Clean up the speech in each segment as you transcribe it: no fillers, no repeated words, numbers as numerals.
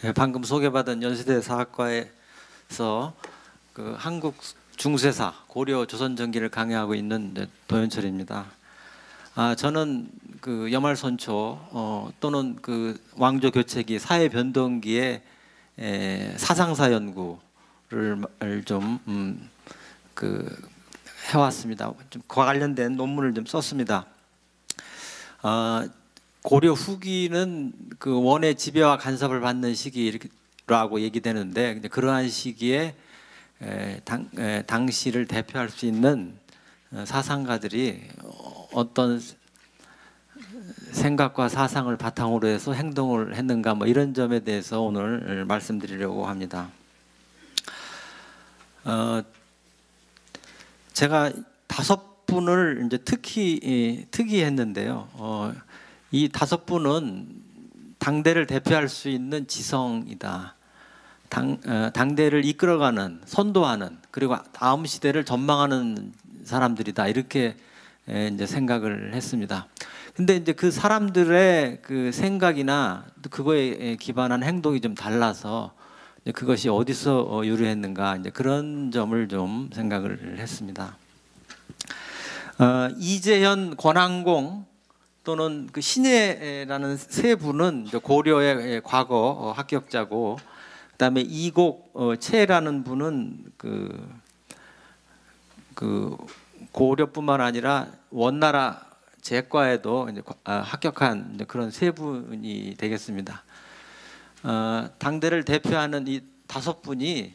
네, 방금 소개받은 연세대 사학과에서 그 한국 중세사 고려 조선 전기를 강의하고 있는 도현철입니다. 저는 그 여말선초 또는 그 왕조 교체기 사회 변동기의 사상사 연구를 좀 해왔습니다. 좀 관련된 논문을 좀 썼습니다. 고려 후기는 그 원의 지배와 간섭을 받는 시기라고 얘기되는데, 그러한 시기에 당시를 대표할 수 있는 사상가들이 어떤 생각과 사상을 바탕으로 해서 행동을 했는가, 뭐 이런 점에 대해서 오늘 말씀드리려고 합니다. 제가 5분을 이제 특이했는데요. 이 5분은 당대를 대표할 수 있는 지성이다. 당대를 이끌어가는, 선도하는, 그리고 다음 시대를 전망하는 사람들이다. 이렇게 이제 생각을 했습니다. 근데 이제 그 사람들의 그 생각이나 그거에 기반한 행동이 좀 달라서 그것이 어디서 유래했는가, 이제 그런 점을 좀 생각을 했습니다. 이재현, 권항공 또는 그 신예라는 세 분은 고려의 과거 합격자고, 그다음에 이곡 채라는 분은 그 고려뿐만 아니라 원나라 제과에도 이제 합격한 이제 그런 세 분이 되겠습니다. 당대를 대표하는 이 5분이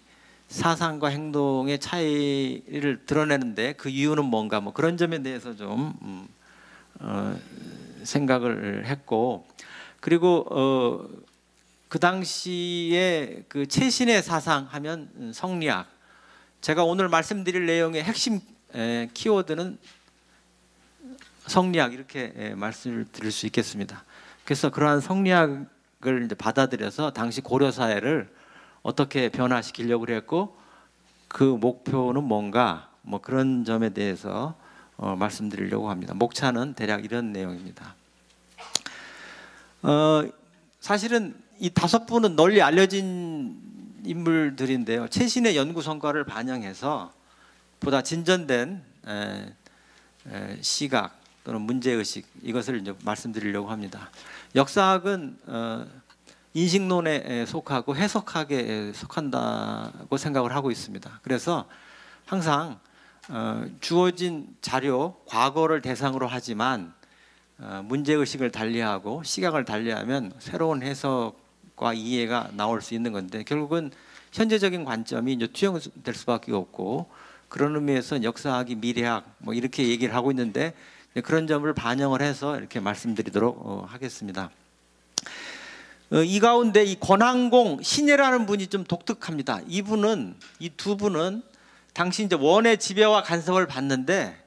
사상과 행동의 차이를 드러내는데 그 이유는 뭔가, 뭐 그런 점에 대해서 좀 생각을 했고, 그리고 그 당시에 그 최신의 사상 하면 성리학, 제가 오늘 말씀드릴 내용의 핵심 키워드는 성리학, 이렇게 말씀을 드릴 수 있겠습니다. 그래서 그러한 성리학을 이제 받아들여서 당시 고려 사회를 어떻게 변화시키려고 했고, 그 목표는 뭔가, 뭐 그런 점에 대해서 말씀드리려고 합니다. 목차는 대략 이런 내용입니다. 사실은 이 5분은 널리 알려진 인물들인데요. 최신의 연구 성과를 반영해서 보다 진전된 시각 또는 문제의식, 이것을 이제 말씀드리려고 합니다. 역사학은 인식론에 속하고 해석학에 속한다고 생각을 하고 있습니다. 그래서 항상 주어진 자료, 과거를 대상으로 하지만 문제의식을 달리하고 시각을 달리하면 새로운 해석과 이해가 나올 수 있는 건데, 결국은 현재적인 관점이 이제 투영될 수밖에 없고, 그런 의미에서 역사학이 미래학 뭐 이렇게 얘기를 하고 있는데, 그런 점을 반영을 해서 이렇게 말씀드리도록 하겠습니다. 이 가운데 이 권항공, 신예라는 분이 좀 독특합니다. 이 두 분은 당시 이제 원의 지배와 간섭을 받는데,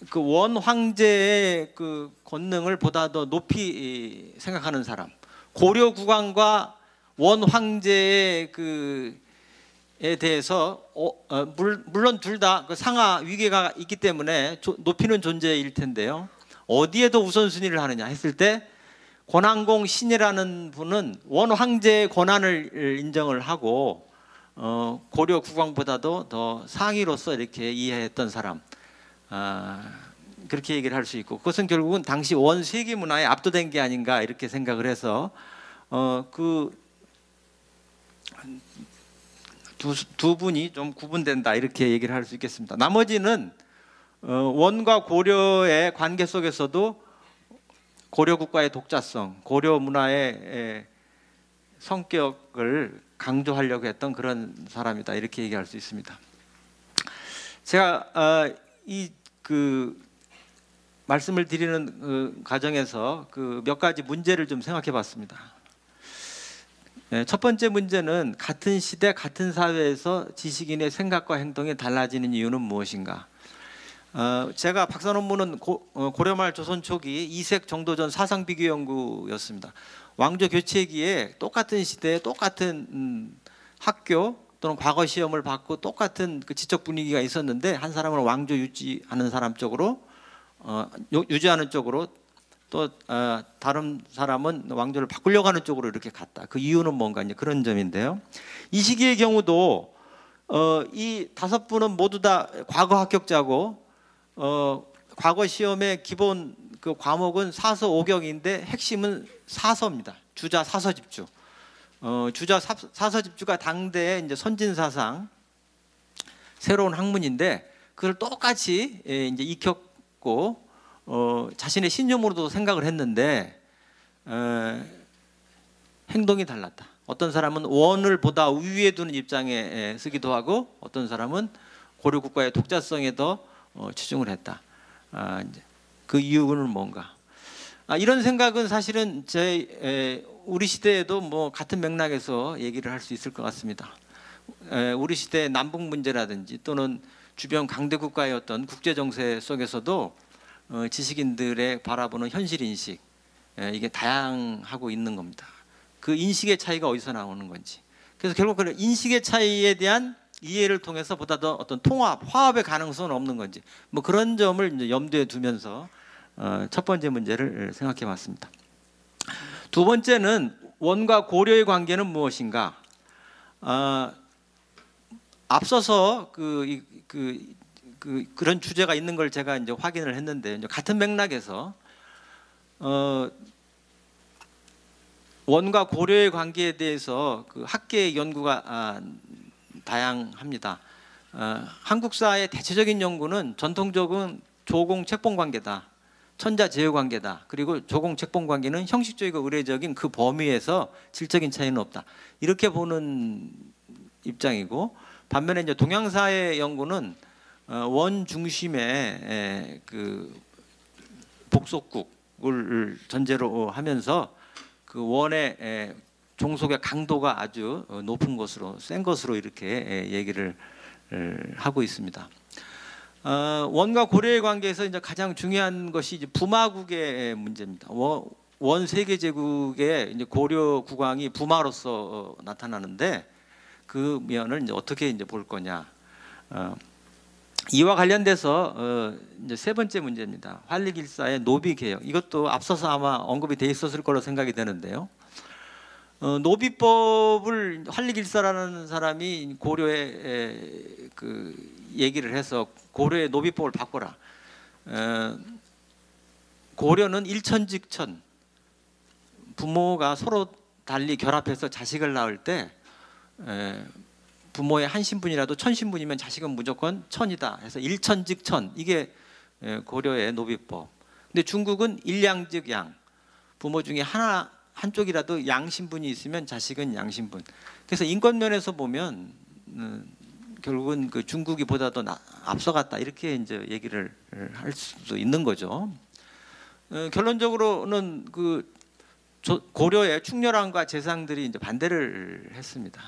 그 원 황제의 그 권능을 보다 더 높이 생각하는 사람, 고려 국왕과 원 황제의 그에 대해서 물론 둘 다 그 상하 위계가 있기 때문에 높이는 존재일 텐데요. 어디에 더 우선순위를 하느냐 했을 때, 권항공 신이라는 분은 원 황제의 권한을 인정을 하고 고려 국왕보다도 더 상위로서 이렇게 이해했던 사람, 그렇게 얘기를 할 수 있고, 그것은 결국은 당시 원 세계 문화에 압도된 게 아닌가 이렇게 생각을 해서 그 두 분이 좀 구분된다 이렇게 얘기를 할 수 있겠습니다. 나머지는 원과 고려의 관계 속에서도 고려 국가의 독자성, 고려 문화의 성격을 강조하려고 했던 그런 사람이다 이렇게 얘기할 수 있습니다. 제가 말씀을 드리는 과정에서 몇 가지 문제를 좀 생각해 봤습니다. 첫 번째 문제는 같은 시대 같은 사회에서 지식인의 생각과 행동이 달라지는 이유는 무엇인가. 제가 박사 논문은 고려말 조선 초기 이색 정도 전 사상 비교 연구였습니다. 왕조 교체기에 똑같은 시대에 똑같은 학교 또는 과거 시험을 받고 똑같은 그 지적 분위기가 있었는데, 한 사람은 왕조 유지하는 사람 쪽으로, 유지하는 쪽으로, 또 다른 사람은 왕조를 바꾸려고 하는 쪽으로 이렇게 갔다. 그 이유는 뭔가 이제 그런 점인데요. 이 시기의 경우도 이 5분은 모두 다 과거 합격자고 과거 시험의 기본 그 과목은 사서 5경인데 핵심은 사서입니다. 주자 사서 집주. 주자 사서 집주가 당대의 이제 선진 사상 새로운 학문인데 그걸 똑같이 이제 익혔고 자신의 신념으로도 생각을 했는데 행동이 달랐다. 어떤 사람은 원을 보다 위에 두는 입장에 쓰기도 하고 어떤 사람은 고려 국가의 독자성에 더 치중을 했다. 그 이유는 뭔가? 이런 생각은 사실은 우리 시대에도 뭐 같은 맥락에서 얘기를 할 수 있을 것 같습니다. 우리 시대의 남북 문제라든지 또는 주변 강대 국가의 어떤 국제 정세 속에서도 지식인들의 바라보는 현실 인식 이게 다양하고 있는 겁니다. 그 인식의 차이가 어디서 나오는 건지. 그래서 결국 그 인식의 차이에 대한 이해를 통해서 보다 더 어떤 통합, 화합의 가능성은 없는 건지. 뭐 그런 점을 이제 염두에 두면서 첫 번째 문제를 생각해 봤습니다. 두 번째는 원과 고려의 관계는 무엇인가? 앞서서 그런 주제가 있는 걸 제가 이제 확인을 했는데 이제 같은 맥락에서 원과 고려의 관계에 대해서 그 학계의 연구가 다양합니다. 한국사의 대체적인 연구는 전통적인 조공 책봉 관계다. 천자 제휴 관계다. 그리고 조공 책봉 관계는 형식적이고 의례적인 그 범위에서 질적인 차이는 없다. 이렇게 보는 입장이고 반면에 이제 동양사의 연구는 원 중심의 그 복속국을 전제로 하면서 그 원의 종속의 강도가 아주 높은 것으로 센 것으로 이렇게 얘기를 하고 있습니다. 원과 고려의 관계에서 이제 가장 중요한 것이 이제 부마국의 문제입니다. 원 세계 제국의 이제 고려 국왕이 부마로서 나타나는데 그 면을 이제 어떻게 이제 볼 거냐. 이와 관련돼서 이제 세 번째 문제입니다. 활리길사의 노비 개혁. 이것도 앞서서 아마 언급이 돼 있었을 거로 생각이 되는데요. 노비법을 활리길사라는 사람이 고려에 그 얘기를 해서 고려의 노비법을 바꿔라. 고려는 일천직천, 부모가 서로 달리 결합해서 자식을 낳을 때 부모의 한 신분이라도 천신분이면 자식은 무조건 천이다 해서 일천직천, 이게 고려의 노비법. 근데 중국은 일양직양, 부모 중에 한쪽이라도 양신분이 있으면 자식은 양신분. 그래서 인권 면에서 보면 결국은 그 중국이 보다 더 앞서갔다 이렇게 이제 얘기를 할 수도 있는 거죠. 결론적으로는 그 고려의 충렬함과 재상들이 이제 반대를 했습니다.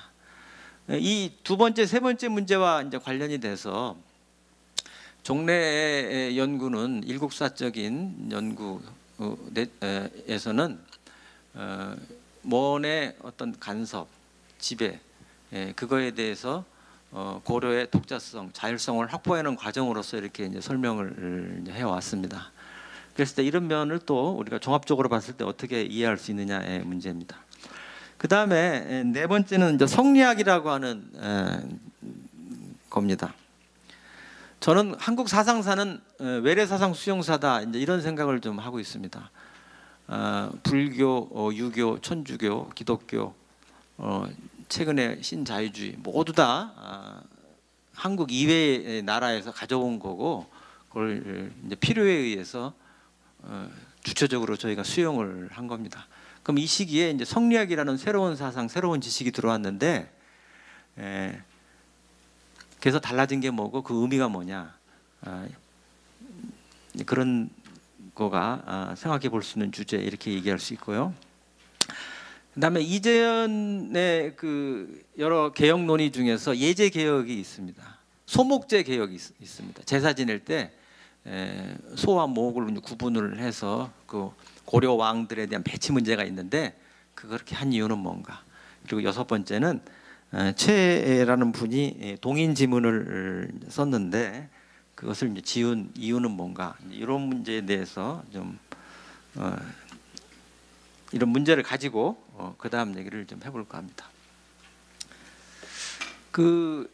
이 두 번째, 세 번째 문제와 이제 관련이 돼서 종래의 연구는 일국사적인 연구에서는 원의 어떤 간섭, 지배, 그거에 대해서 고려의 독자성, 자율성을 확보하는 과정으로서 이렇게 이제 설명을 해왔습니다. 그랬을 때 이런 면을 또 우리가 종합적으로 봤을 때 어떻게 이해할 수 있느냐의 문제입니다. 그 다음에 네 번째는 이제 성리학이라고 하는 겁니다. 저는 한국 사상사는 외래사상 수용사다 이제 이런 생각을 좀 하고 있습니다. 불교, 유교, 천주교, 기독교, 최근에 신자유주의 모두 다 한국 이외의 나라에서 가져온 거고 그걸 이제 필요에 의해서 주체적으로 저희가 수용을 한 겁니다. 그럼 이 시기에 이제 성리학이라는 새로운 사상, 새로운 지식이 들어왔는데 그래서 달라진 게 뭐고 그 의미가 뭐냐 그런 거가 생각해 볼 수 있는 주제 이렇게 얘기할 수 있고요. 그다음에 이재현의 그 여러 개혁 논의 중에서 예제 개혁이 있습니다. 소목제 개혁이 있습니다. 제사 지낼 때 소와 목을 구분을 해서 그 고려 왕들에 대한 배치 문제가 있는데 그렇게 한 이유는 뭔가. 그리고 여섯 번째는 최라는 분이 동인 지문을 썼는데 그것을 이제 지은 이유는 뭔가. 이런 문제에 대해서 좀 이런 문제를 가지고 그 다음 얘기를 좀 해볼까 합니다.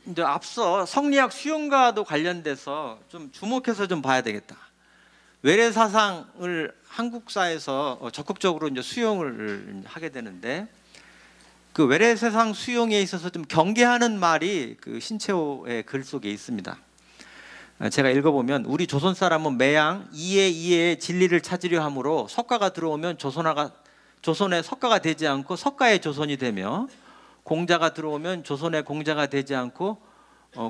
이제 앞서 성리학 수용과도 관련돼서 좀 주목해서 좀 봐야 되겠다. 외래 사상을 한국사에서 적극적으로 이제 수용을 하게 되는데, 그 외래 사상 수용에 있어서 좀 경계하는 말이 그 신채호의 글 속에 있습니다. 제가 읽어보면, 우리 조선 사람은 매양 이해의 진리를 찾으려 함으로 석가가 들어오면 조선의 석가가 되지 않고 석가의 조선이 되며, 공자가 들어오면 조선의 공자가 되지 않고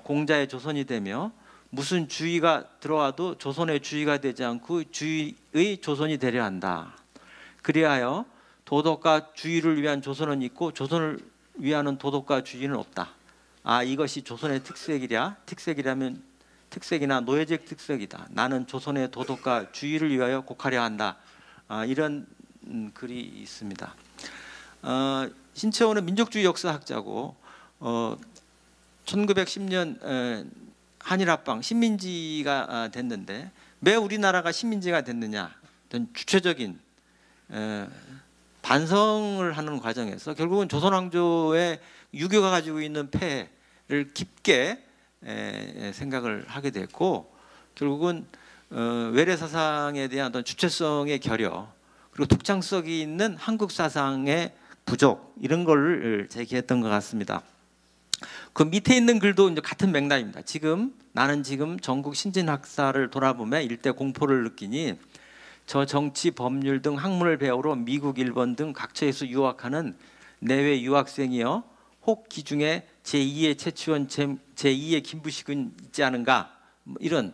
공자의 조선이 되며, 무슨 주의가 들어와도 조선의 주의가 되지 않고 주의의 조선이 되려 한다. 그리하여 도덕과 주의를 위한 조선은 있고 조선을 위하는 도덕과 주의는 없다. 이것이 조선의 특색이라면 특색이나 노예적 특색이다. 나는 조선의 도덕과 주의를 위하여 곡하려 한다. 이런 글이 있습니다. 신채호는 민족주의 역사학자고 1910년 한일합방 식민지가 됐는데, 왜 우리나라가 식민지가 됐느냐, 어떤 주체적인 반성을 하는 과정에서 결국은 조선왕조의 유교가 가지고 있는 폐해를 깊게 생각을 하게 됐고, 결국은 외래 사상에 대한 어떤 주체성의 결여, 그리고 독창성이 있는 한국 사상의 부족, 이런 걸 제기했던 것 같습니다. 그 밑에 있는 글도 이제 같은 맥락입니다. 나는 지금 전국 신진학사를 돌아보며 일대 공포를 느끼니, 저 정치, 법률 등 학문을 배우러 미국, 일본 등 각처에서 유학하는 내외 유학생이여, 혹 기중에 제2의 최치원, 제2의 김부식은 있지 않은가? 이런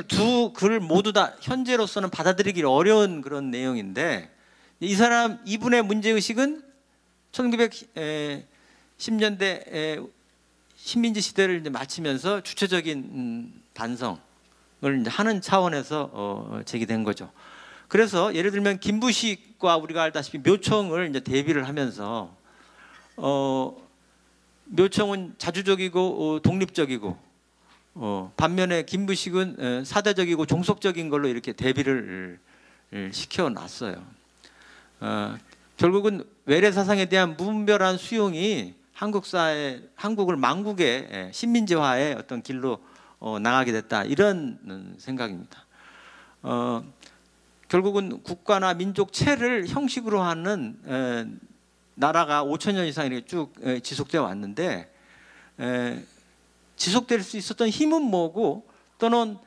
두 글을 모두 다 현재로서는 받아들이기 어려운 그런 내용인데, 이분의 문제의식은 1910년대 식민지 시대를 이제 마치면서 주체적인 반성을 이제 하는 차원에서 제기된 거죠. 그래서 예를 들면 김부식과 우리가 알다시피 묘청을 이제 대비를 하면서 묘청은 자주적이고 독립적이고, 반면에 김부식은 사대적이고 종속적인 걸로 이렇게 대비를 시켜놨어요. 결국은 외래 사상에 대한 무분별한 수용이 한국을 망국의 식민지화의 어떤 길로 나가게 됐다, 이런 생각입니다. 결국은 국가나 민족체를 형식으로 하는 나라가 5,000년 이상 이렇게 쭉 지속되어 왔는데, 지속될 수 있었던 힘은 뭐고, 또는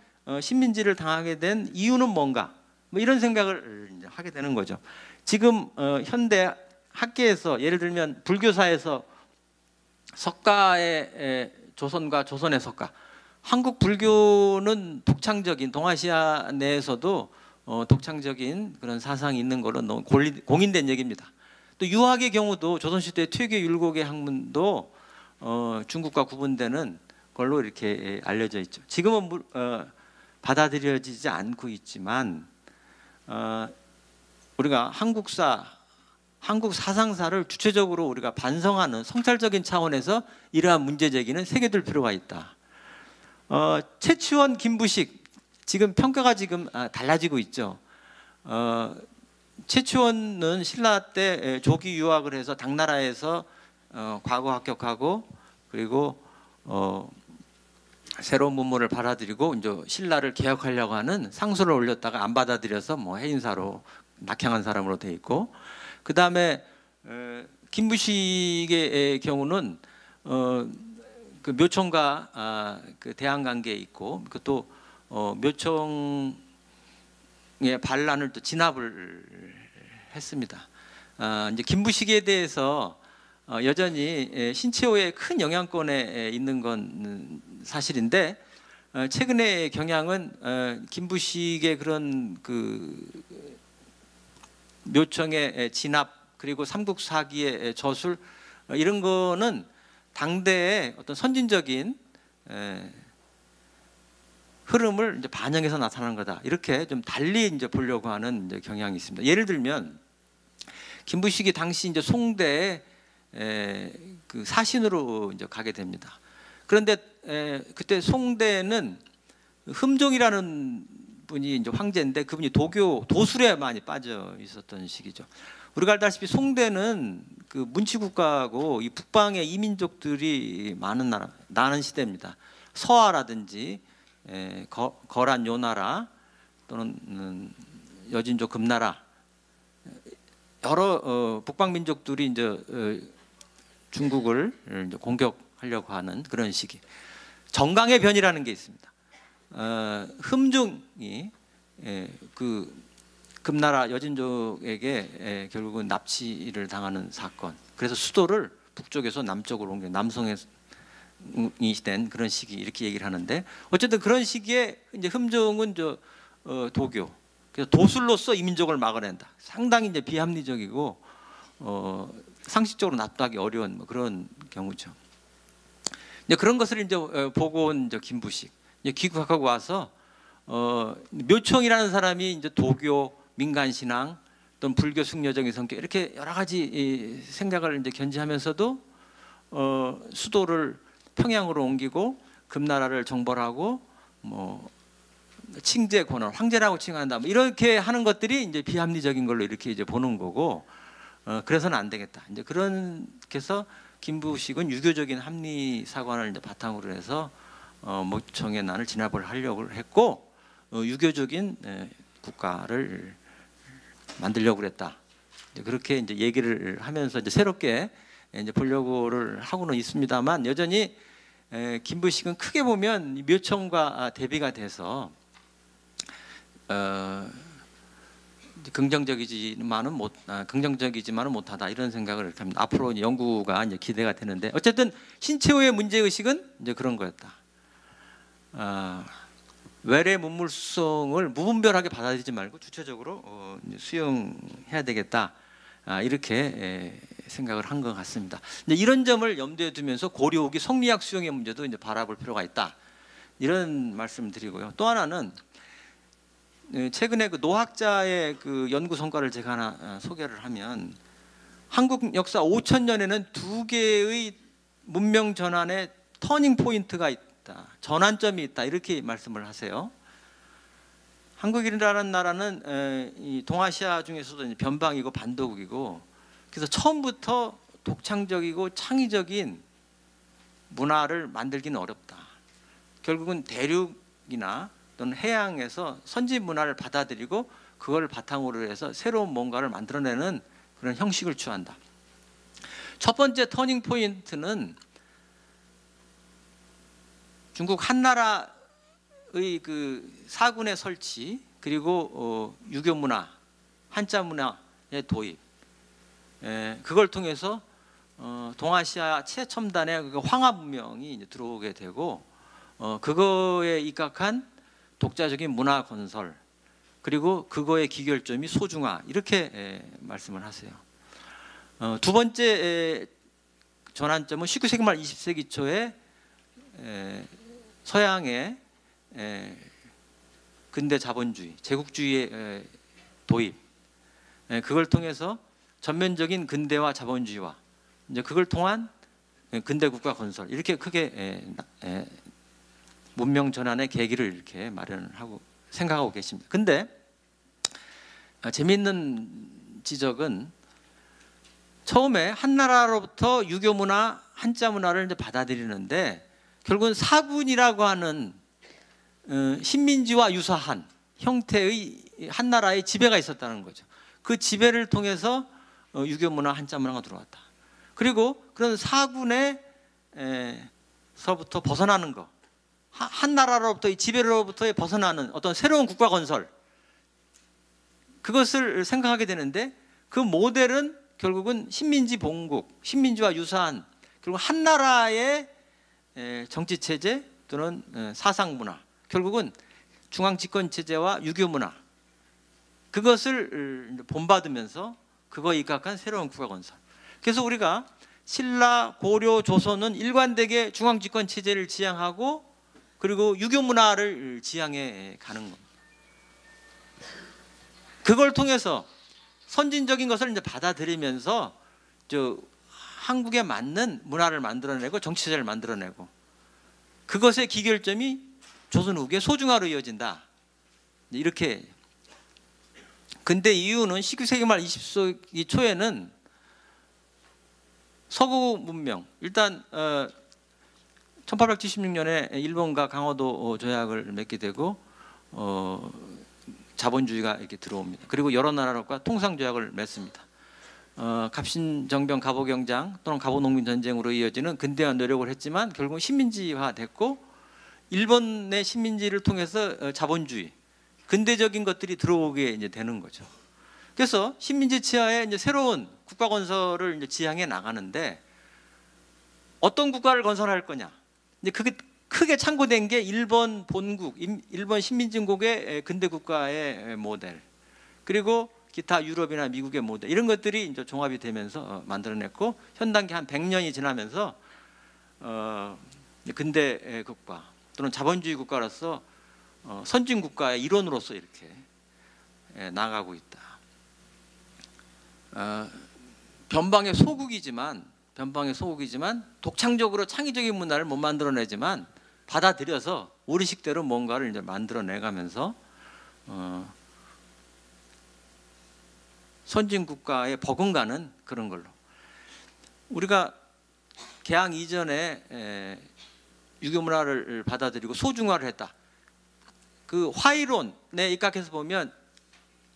식민지를 당하게 된 이유는 뭔가, 이런 생각을 하게 되는 거죠. 지금 현대 학계에서 예를 들면 불교사에서 석가의 조선과 조선의 석가, 한국 불교는 독창적인, 동아시아 내에서도 독창적인 그런 사상이 있는 걸로 너무 공인된 얘기입니다. 또 유학의 경우도 조선시대 퇴계 율곡의 학문도 중국과 구분되는 걸로 이렇게 알려져 있죠. 지금은 받아들여지지 않고 있지만, 우리가 한국 사상사를 주체적으로 우리가 반성하는 성찰적인 차원에서 이러한 문제 제기는 새겨둘 필요가 있다. 최치원, 김부식, 지금 평가가 달라지고 있죠. 최치원은 신라 때 조기 유학을 해서 당나라에서 과거 합격하고, 그리고 새로운 문물을 받아들이고 이제 신라를 개혁하려고 하는 상소를 올렸다가 안 받아들여서 해인사로 낙향한 사람으로 돼 있고, 그 다음에 김부식의 경우는 그 묘청과 그 대항 관계에 있고, 또 묘청의 반란을 또 진압을 했습니다. 이제 김부식에 대해서 여전히 신채호의 큰 영향권에 있는 건 사실인데, 최근의 경향은 김부식의 그런 그 묘청의 진압, 그리고 삼국사기의 저술, 이런 거는 당대의 어떤 선진적인 흐름을 이제 반영해서 나타나는 거다, 이렇게 좀 달리 이제 보려고 하는 이제 경향이 있습니다. 예를 들면 김부식이 당시 이제 송대에 그 사신으로 이제 가게 됩니다. 그런데 그때 송대는 흠종이라는 분이 이제 황제인데 그분이 도술에 많이 빠져 있었던 시기죠. 우리가 알다시피 송대는 그 문치국가하고 이 북방의 이민족들이 나는 시대입니다. 서하라든지 거란 요나라 또는 여진족 금나라 여러 북방 민족들이 이제 중국을 이제 공격하려고 하는 그런 시기. 정강의 변이라는 게 있습니다. 흠중이 그 금나라 여진족에게 결국은 납치를 당하는 사건. 그래서 수도를 북쪽에서 남쪽으로 옮겨 남성이 된 그런 시기 이렇게 얘기를 하는데 어쨌든 그런 시기에 이제 흠중은 도교. 그래서 도술로서 이민족을 막아낸다. 상당히 이제 비합리적이고 상식적으로 납득하기 어려운 뭐 그런 경우죠. 이제 그런 것을 이제 보고 온 이제 김부식 이제 귀국하고 와서 묘총이라는 사람이 이제 도교, 민간신앙 또는 불교 숙려적인 성격 이렇게 여러 가지 생각을 이제 견지하면서도 수도를 평양으로 옮기고 금나라를 정벌하고 뭐 칭제 권원, 황제라고 칭한다. 뭐 이렇게 하는 것들이 이제 비합리적인 걸로 이렇게 이제 보는 거고, 그래서는 안 되겠다. 이제 그런 해서 김부식은 유교적인 합리 사관을 이제 바탕으로 해서 모청의 난을 진압을 하려고 했고, 유교적인 국가를 만들려고 그랬다. 이제 그렇게 이제 얘기를 하면서 이제 새롭게 이제 보려고를 하고는 있습니다만 여전히 김부식은 크게 보면 묘청과 대비가 돼서 긍정적이지만은 못하다 이런 생각을 이렇게 합니다. 앞으로 연구가 이제 기대가 되는데 어쨌든 신채호의 문제 의식은 이제 그런 거였다. 외래 문물성을 무분별하게 받아들이지 말고 주체적으로 수용해야 되겠다. 이렇게 생각을 한 것 같습니다. 이제 이런 점을 염두에 두면서 고려오기 성리학 수용의 문제도 이제 바라볼 필요가 있다. 이런 말씀을 드리고요. 또 하나는 최근에 그 노학자의 그 연구 성과를 제가 하나 소개를 하면 한국 역사 5,000년에는 두 개의 문명 전환의 터닝 포인트가 있다. 전환점이 있다. 이렇게 말씀을 하세요. 한국이라는 나라는 이 동아시아 중에서도 이제 변방이고 반도국이고 그래서 처음부터 독창적이고 창의적인 문화를 만들기는 어렵다. 결국은 대륙이나 또는 해양에서 선진 문화를 받아들이고 그걸 바탕으로 해서 새로운 뭔가를 만들어내는 그런 형식을 취한다. 첫 번째 터닝 포인트는 중국 한나라의 그 사군의 설치 그리고 유교 문화, 한자 문화의 도입, 그걸 통해서 동아시아 최첨단의 그 황하 문명이 이제 들어오게 되고 그거에 입각한 독자적인 문화 건설 그리고 그거의 기결점이 소중화 이렇게 말씀을 하세요. 두 번째 전환점은 19세기 말 20세기 초에 서양의 근대 자본주의, 제국주의의 도입, 그걸 통해서 전면적인 근대화 자본주의와 이제 그걸 통한 근대 국가 건설 이렇게 크게 문명 전환의 계기를 이렇게 마련을 하고 생각하고 계십니다. 근데 재미있는 지적은 처음에 한나라로부터 유교 문화, 한자 문화를 이제 받아들이는데 결국은 사군이라고 하는 신민지와 유사한 형태의 한나라의 지배가 있었다는 거죠. 그 지배를 통해서 유교 문화, 한자 문화가 들어왔다. 그리고 그런 사군에서부터 벗어나는 것, 한나라로부터 이 지배로부터의 벗어나는 어떤 새로운 국가 건설, 그것을 생각하게 되는데 그 모델은 결국은 신민지 봉국, 신민지와 유사한 결국 한나라의 정치 체제 또는 사상 문화, 결국은 중앙 집권 체제와 유교 문화, 그것을 본받으면서 그거에 입각한 새로운 국가 건설. 그래서 우리가 신라, 고려, 조선은 일관되게 중앙 집권 체제를 지향하고 그리고 유교 문화를 지향해 가는 겁니다. 그걸 통해서 선진적인 것을 이제 받아들이면서 한국에 맞는 문화를 만들어내고 정치 체제를 만들어내고 그것의 기결점이 조선 후기의 소중화로 이어진다. 이렇게. 근데 이유는 19세기 말 20세기 초에는 서구 문명, 일단 1876년에 일본과 강화도 조약을 맺게 되고 자본주의가 이렇게 들어옵니다. 그리고 여러 나라과 통상 조약을 맺습니다. 갑신정변 갑오경장 또는 갑오농민 전쟁으로 이어지는 근대화 노력을 했지만 결국 식민지화됐고, 일본의 식민지를 통해서 자본주의, 근대적인 것들이 들어오게 이제 되는 거죠. 그래서 식민지 치하에 이제 새로운 국가 건설을 이제 지향해 나가는데, 어떤 국가를 건설할 거냐? 이제 그게 크게 참고된 게 일본 본국, 일본 식민진국의 근대 국가의 모델, 그리고 기타 유럽이나 미국의 모델, 이런 것들이 이제 종합이 되면서 만들어냈고, 현 단계 한 100년이 지나면서 근대 국가 또는 자본주의 국가로서 선진 국가의 일원으로서 이렇게 나가고 있다. 변방의 소국이지만 독창적으로 창의적인 문화를 못 만들어내지만 받아들여서 우리식대로 뭔가를 이제 만들어내가면서 선진 국가에 버금가는 그런 걸로. 우리가 개항 이전에 유교 문화를 받아들이고 소중화를 했다. 그 화이론에 입각해서 보면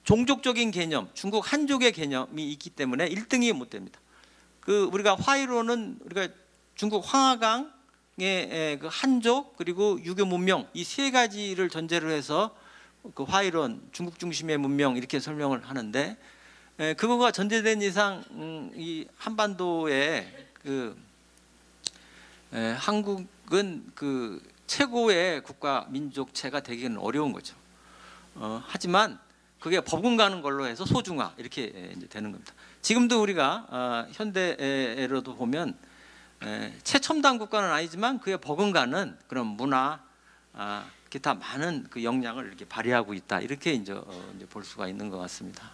종족적인 개념, 중국 한족의 개념이 있기 때문에 1등이 못 됩니다. 그 우리가 화이론은 우리가 중국 황하강의 그 한족 그리고 유교 문명, 이 세 가지를 전제로 해서 그 화이론, 중국 중심의 문명 이렇게 설명을 하는데, 그거가 전제된 이상 이 한반도에 한국은 그 최고의 국가 민족체가 되기는 어려운 거죠. 하지만 그게 버금가는 걸로 해서 소중화 이렇게 이제 되는 겁니다. 지금도 우리가 현대로도 보면 최첨단 국가는 아니지만 그에 버금가는 그런 문화, 기타 많은 그 역량을 이렇게 발휘하고 있다, 이렇게 이제 볼 수가 있는 것 같습니다.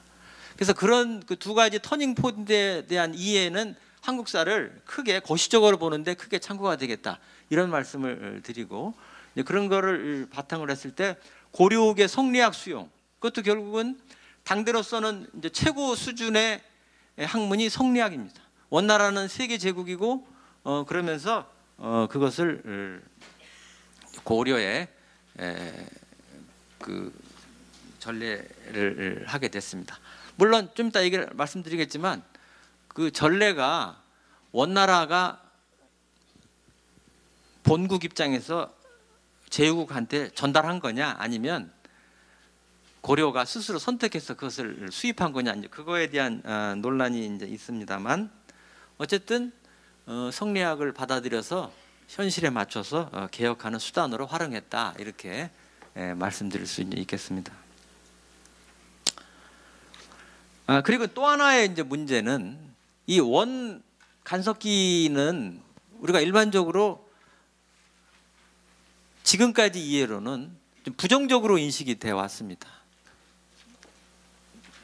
그래서 그런 그 두 가지 터닝 포인트에 대한 이해는 한국사를 크게 거시적으로 보는데 크게 참고가 되겠다, 이런 말씀을 드리고, 그런 거를 바탕으로 했을 때 고려옥의 성리학 수용, 그것도 결국은 당대로서는 이제 최고 수준의 학문이 성리학입니다. 원나라는 세계 제국이고 그러면서 그것을 고려에 그 전례를 하게 됐습니다. 물론 좀 이따 얘기를 말씀드리겠지만 그 전례가 원나라가 본국 입장에서 제국한테 전달한 거냐, 아니면 고려가 스스로 선택해서 그것을 수입한 거냐, 이제 그거에 대한 논란이 이제 있습니다만, 어쨌든 성리학을 받아들여서 현실에 맞춰서 개혁하는 수단으로 활용했다, 이렇게 말씀드릴 수 있겠습니다. 그리고 또 하나의 이제 문제는 이 원 간섭기는 우리가 일반적으로 지금까지 이해로는 좀 부정적으로 인식이 되어 왔습니다.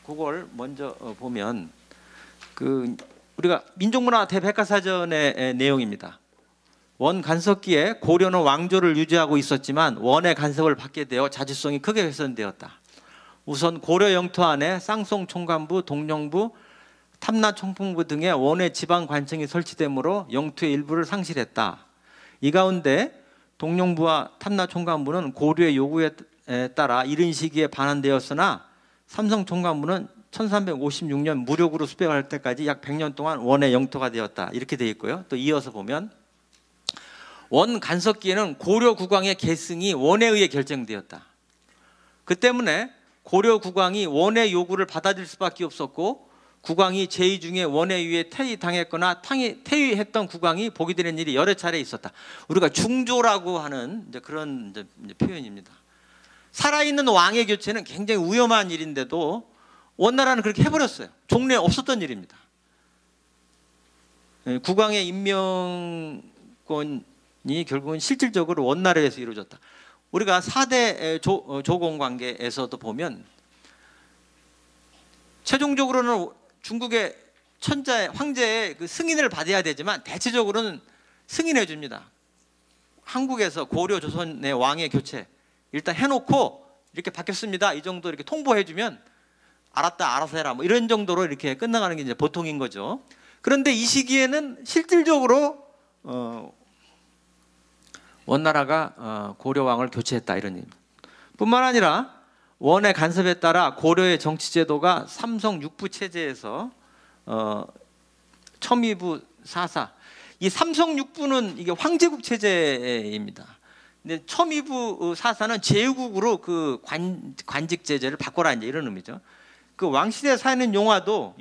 그걸 먼저 보면 그 우리가 민족문화 대백과사전의 내용입니다. 원 간섭기에 고려는 왕조를 유지하고 있었지만 원의 간섭을 받게 되어 자주성이 크게 훼손되었다. 우선 고려 영토 안에 쌍송 총관부, 동령부, 탐나 총풍부 등의 원의 지방 관청이 설치되므로 영토의 일부를 상실했다. 이 가운데 동령부와 탐나 총관부는 고려의 요구에 따라 이른 시기에 반환되었으나 삼성 총관부는 1356년 무력으로 수배할 때까지 약 100년 동안 원의 영토가 되었다, 이렇게 되어 있고요. 또 이어서 보면 원 간섭기에는 고려 국왕의 계승이 원에 의해 결정되었다. 그 때문에 고려 국왕이 원의 요구를 받아들일 수밖에 없었고, 국왕이 제위 중에 원에 의해 퇴위당했거나 퇴위했던 국왕이 보게 되는 일이 여러 차례 있었다. 우리가 중조라고 하는 이제 그런 이제 표현입니다. 살아있는 왕의 교체는 굉장히 위험한 일인데도 원나라는 그렇게 해버렸어요. 종래에 없었던 일입니다. 국왕의 임명권이 결국은 실질적으로 원나라에서 이루어졌다. 우리가 4대 조공 관계에서도 보면 최종적으로는 중국의 천자의 황제의 그 승인을 받아야 되지만 대체적으로는 승인해 줍니다. 한국에서 고려 조선의 왕의 교체 일단 해놓고 이렇게 바뀌었습니다. 이 정도 이렇게 통보해주면 알았다, 알아서 해라, 뭐 이런 정도로 이렇게 끝나가는 게 이제 보통인 거죠. 그런데 이 시기에는 실질적으로 원나라가 고려왕을 교체했다 이런 얘기입니다. 뿐만 아니라 원의 간섭에 따라 고려의 정치 제도가 삼성 육부 체제에서 첨의부 사사, 이 삼성 육부는 이게 황제국 체제입니다. 근데 첨의부 사사는 제후국으로 그 관직 제제를 바꿔라 이제 이런 의미죠. 그 왕실에 사는 용어도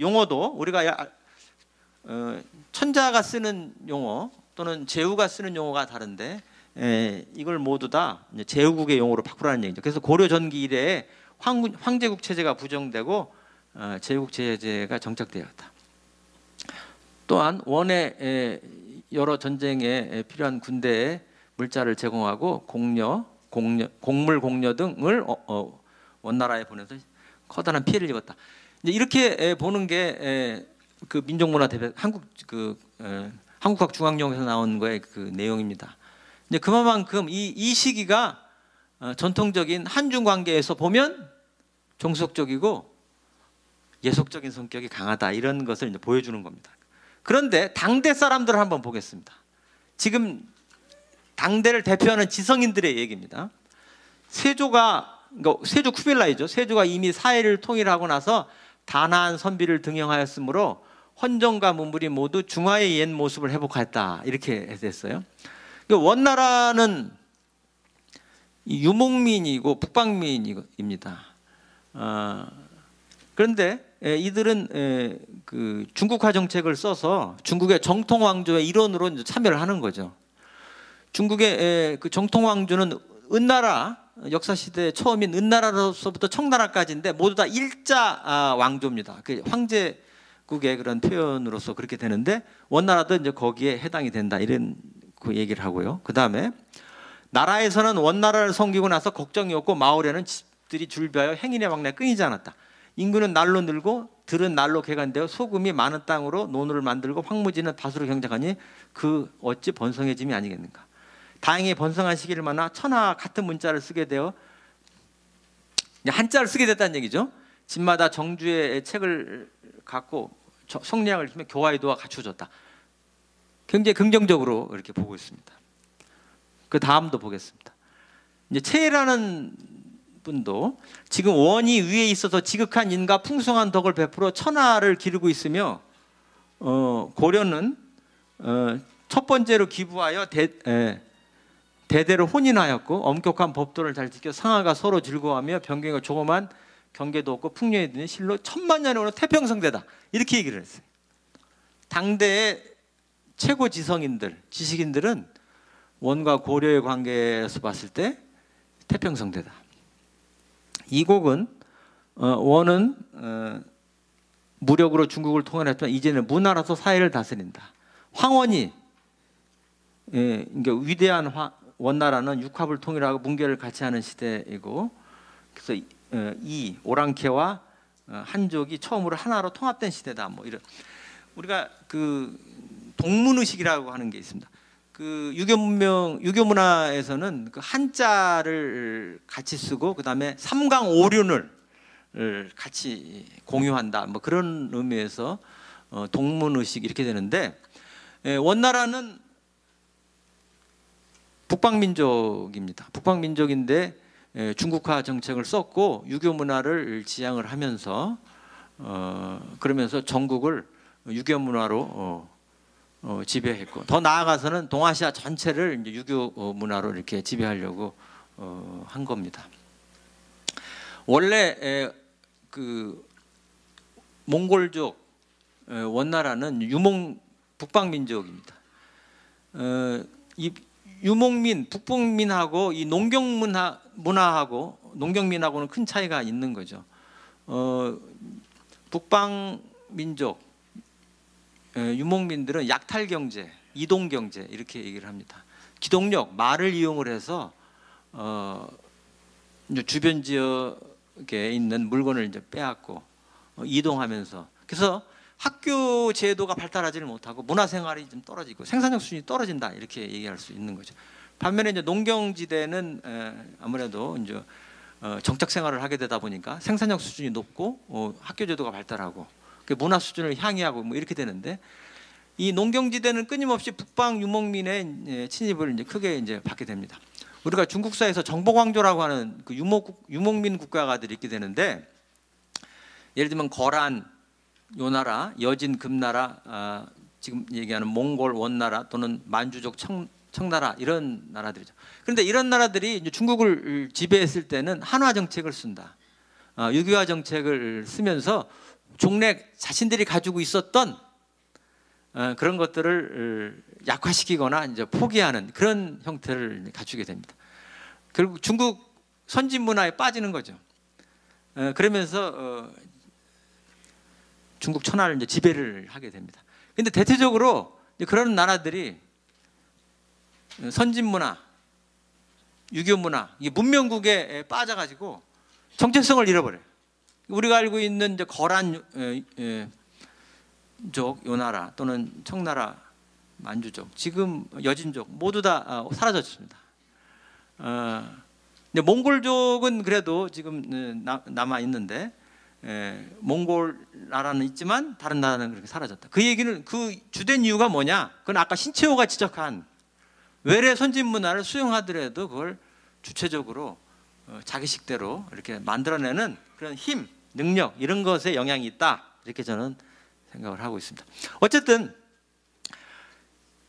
우리가 천자가 쓰는 용어 또는 제후가 쓰는 용어가 다른데 이걸 모두 다 제후국의 용어로 바꾸라는 얘기죠. 그래서 고려 전기 이래에 황제국 체제가 부정되고 제후국 체제가 정착되었다. 또한 원의 여러 전쟁에 필요한 군대에 물자를 제공하고 곡물 공려 등을 원나라에 보내서 커다란 피해를 입었다. 이제 이렇게 보는 게 그 민족문화 대백 한국학 중앙용에서 나온 거의 그 내용입니다. 이제 그만큼 이 시기가 전통적인 한중 관계에서 보면 종속적이고 예속적인 성격이 강하다 이런 것을 이제 보여주는 겁니다. 그런데 당대 사람들을 한번 보겠습니다. 지금 당대를 대표하는 지성인들의 얘기입니다. 세조 쿠빌라이죠. 세조가 이미 사해를 통일하고 나서 단아한 선비를 등용하였으므로 헌정과 문물이 모두 중화의 옛 모습을 회복했다 이렇게 됐어요. 원나라는 유목민이고 북방민입니다. 그런데 이들은 그 중국화 정책을 써서 중국의 정통 왕조의 일원으로 이제 참여를 하는 거죠. 중국의 그 정통 왕조는 은나라 역사 시대 처음인 은나라로서부터 청나라까지인데 모두 다 일자 왕조입니다. 그 황제국의 그런 표현으로서 그렇게 되는데 원나라도 이제 거기에 해당이 된다 이런 그 얘기를 하고요. 그 다음에 나라에서는 원나라를 섬기고 나서 걱정이 없고 마을에는 집들이 줄비하여 행인의 왕래가 끊이지 않았다. 인구는 날로 늘고 들은 날로 개간되어 소금이 많은 땅으로 논을 만들고 황무지는 밭으로 경작하니 그 어찌 번성해짐이 아니겠는가. 다행히 번성한 시기를 만나 천하 같은 문자를 쓰게 되어 한자를 쓰게 됐다는 얘기죠. 집마다 정주의 책을 갖고 성리학을 읽으며 교화의 도가 갖춰졌다. 굉장히 긍정적으로 이렇게 보고 있습니다. 그 다음도 보겠습니다. 이제 채라는 분도 지금 원이 위에 있어서 지극한 인과 풍성한 덕을 베풀어 천하를 기르고 있으며 고려는 첫 번째로 기부하여 대대로 혼인하였고 엄격한 법도를 잘 지켜 상하가 서로 즐거워하며 변경과 조그만 경계도 없고 풍년이 드니 실로 천만년에 오는 태평성대다 이렇게 얘기를 했어요. 당대의 최고 지성인들, 지식인들은 원과 고려의 관계에서 봤을 때 태평성대다. 이 곡은 원은 무력으로 중국을 통일했지만 이제는 문화라서 사회를 다스린다. 황원이 그러니까 위대한 원나라는 육합을 통일하고 문계를 같이 하는 시대이고 그래서 이 오랑캐와 한족이 처음으로 하나로 통합된 시대다. 뭐 이런 우리가 그 동문의식이라고 하는 게 있습니다. 그 유교 문화에서는 그 한자를 같이 쓰고 그 다음에 삼강오륜을 같이 공유한다. 뭐 그런 의미에서 동문의식 이렇게 되는데 원나라는 북방민족입니다. 북방민족인데 중국화 정책을 썼고 유교 문화를 지향을 하면서 그러면서 전국을 유교 문화로 지배했고 더 나아가서는 동아시아 전체를 이제 유교 문화로 이렇게 지배하려고 한 겁니다. 원래 그 몽골족 원나라는 북방민족입니다. 이 유목민, 북방민하고 이 농경문화하고 농경민하고는 큰 차이가 있는 거죠. 북방민족 유목민들은 약탈경제, 이동경제 이렇게 얘기를 합니다. 기동력, 말을 이용을 해서 이제 주변 지역에 있는 물건을 이제 빼앗고 이동하면서 그래서 학교 제도가 발달하지를 못하고 문화생활이 좀 떨어지고 생산력 수준이 떨어진다 이렇게 얘기할 수 있는 거죠. 반면에 이제 농경지대는 아무래도 이제 정착 생활을 하게 되다 보니까 생산력 수준이 높고 학교 제도가 발달하고 문화 수준을 향유하고 뭐 이렇게 되는데, 이 농경지대는 끊임없이 북방 유목민의 침입을 이제 크게 이제 받게 됩니다. 우리가 중국사에서 정복왕조라고 하는 그 유목민 국가가들이 있게 되는데, 예를 들면 거란, 요나라, 여진, 금나라, 지금 얘기하는 몽골 원나라 또는 만주족 청나라, 이런 나라들이죠. 그런데 이런 나라들이 이제 중국을 지배했을 때는 한화 정책을 쓴다. 유교화 정책을 쓰면서 종래 자신들이 가지고 있었던 그런 것들을 약화시키거나 이제 포기하는 그런 형태를 갖추게 됩니다. 결국 중국 선진 문화에 빠지는 거죠. 그러면서 중국 천하를 이제 지배를 하게 됩니다. 근데 대체적으로 이제 그런 나라들이 선진 문화, 유교 문화, 이 문명국에 빠져가지고 정체성을 잃어버려요. 우리가 알고 있는 이제 거란족, 요나라 또는 청나라, 만주족, 지금 여진족 모두 다 사라졌습니다. 몽골족은 그래도 지금 남아 있는데, 몽골 나라는 있지만 다른 나라는 그렇게 사라졌다. 그 얘기는 그 주된 이유가 뭐냐? 그건 아까 신채호가 지적한 외래 선진 문화를 수용하더라도 그걸 주체적으로 자기식대로 이렇게 만들어내는 그런 힘, 능력, 이런 것에 영향이 있다, 이렇게 저는 생각을 하고 있습니다. 어쨌든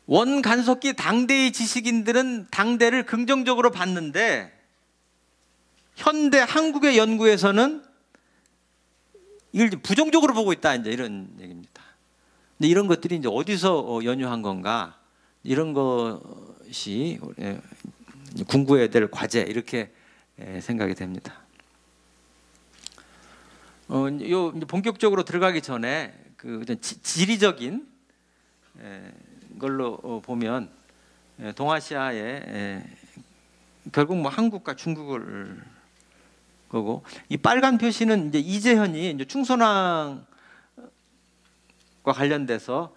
원간섭기 당대의 지식인들은 당대를 긍정적으로 봤는데, 현대 한국의 연구에서는 이걸 부정적으로 보고 있다, 이제 이런 얘기입니다. 근데 이런 것들이 이제 어디서 연유한 건가, 이런 것이 공부해야 될 과제, 이렇게 생각이 됩니다. 요 본격적으로 들어가기 전에 그 지리적인 걸로 보면 동아시아에 결국 뭐 한국과 중국을 거고, 이 빨간 표시는 이제 이재현이 이제 충선왕과 관련돼서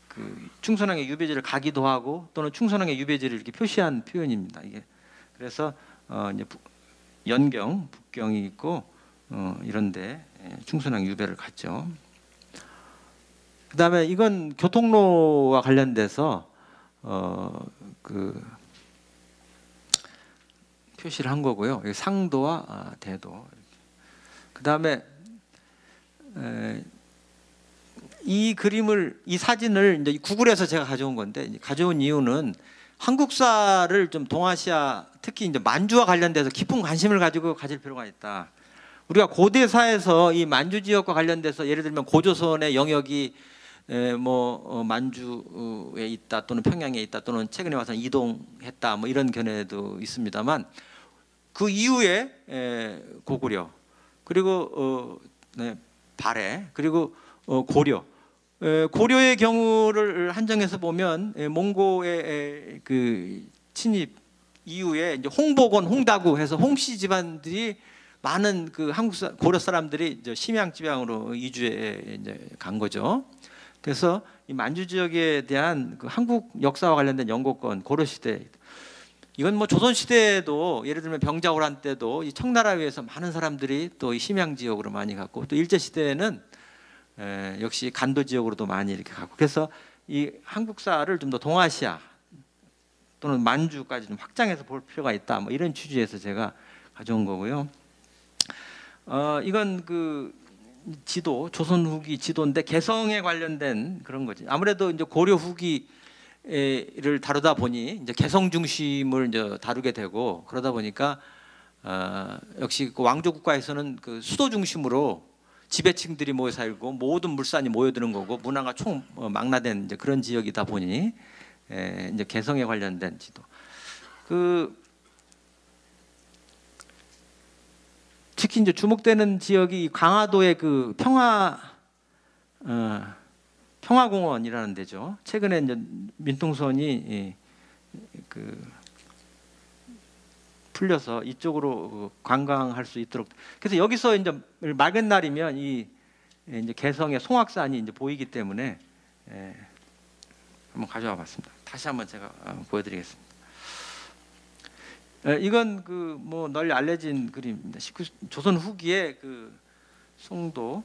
그 충선왕의 유배지를 가기도 하고 또는 충선왕의 유배지를 이렇게 표시한 표현입니다. 이게 그래서 이제 연경, 북경이 있고 이런데 충선왕 유배를 갔죠. 그다음에 이건 교통로와 관련돼서 그 표시를 한 거고요. 상도와 대도. 그다음에 이 그림을, 이 사진을 이제 구글에서 제가 가져온 건데, 가져온 이유는 한국사를 좀 동아시아, 특히 이제 만주와 관련돼서 깊은 관심을 가지고 가질 필요가 있다. 우리가 고대사에서 이 만주 지역과 관련돼서 예를 들면 고조선의 영역이 만주에 있다 또는 평양에 있다 또는 최근에 와서 이동했다, 뭐 이런 견해도 있습니다만, 그 이후에 고구려, 그리고 발해, 그리고 고려, 고려의 경우를 한정해서 보면 몽고의 그 침입 이후에 이제 홍복원, 홍다구 해서 홍씨 집안들이 많은 그 고려 사람들이 이제 심양 지방으로 이주해 이제 간 거죠. 그래서 이 만주 지역에 대한 그 한국 역사와 관련된 연고권, 고려 시대, 이건 뭐 조선 시대에도 예를 들면 병자호란 때도 이 청나라에서 많은 사람들이 또 이 심양 지역으로 많이 갔고, 또 일제 시대에는 역시 간도 지역으로도 많이 이렇게 가고, 그래서 이 한국사를 좀 더 동아시아 또는 만주까지 좀 확장해서 볼 필요가 있다, 뭐 이런 취지에서 제가 가져온 거고요. 이건 그 지도, 조선 후기 지도인데 개성에 관련된 그런 거지. 아무래도 이제 고려 후기를 다루다 보니 이제 개성 중심을 이제 다루게 되고, 그러다 보니까 역시 그 왕조 국가에서는 그 수도 중심으로 지배층들이 모여 살고 모든 물산이 모여드는 거고 문화가 총 망라된 이제 그런 지역이다 보니 이제 개성에 관련된 지도. 특히 이제 주목되는 지역이 강화도의 그 평화공원이라는 데죠. 최근에 이제 민통선이 풀려서 이쪽으로 관광할 수 있도록. 그래서 여기서 이제 맑은 날이면 이 이제 개성의 송악산이 이제 보이기 때문에 한번 가져와 봤습니다. 다시 한번 제가 보여드리겠습니다. 이건 그 뭐 널리 알려진 그림입니다. 조선 후기에 그 송도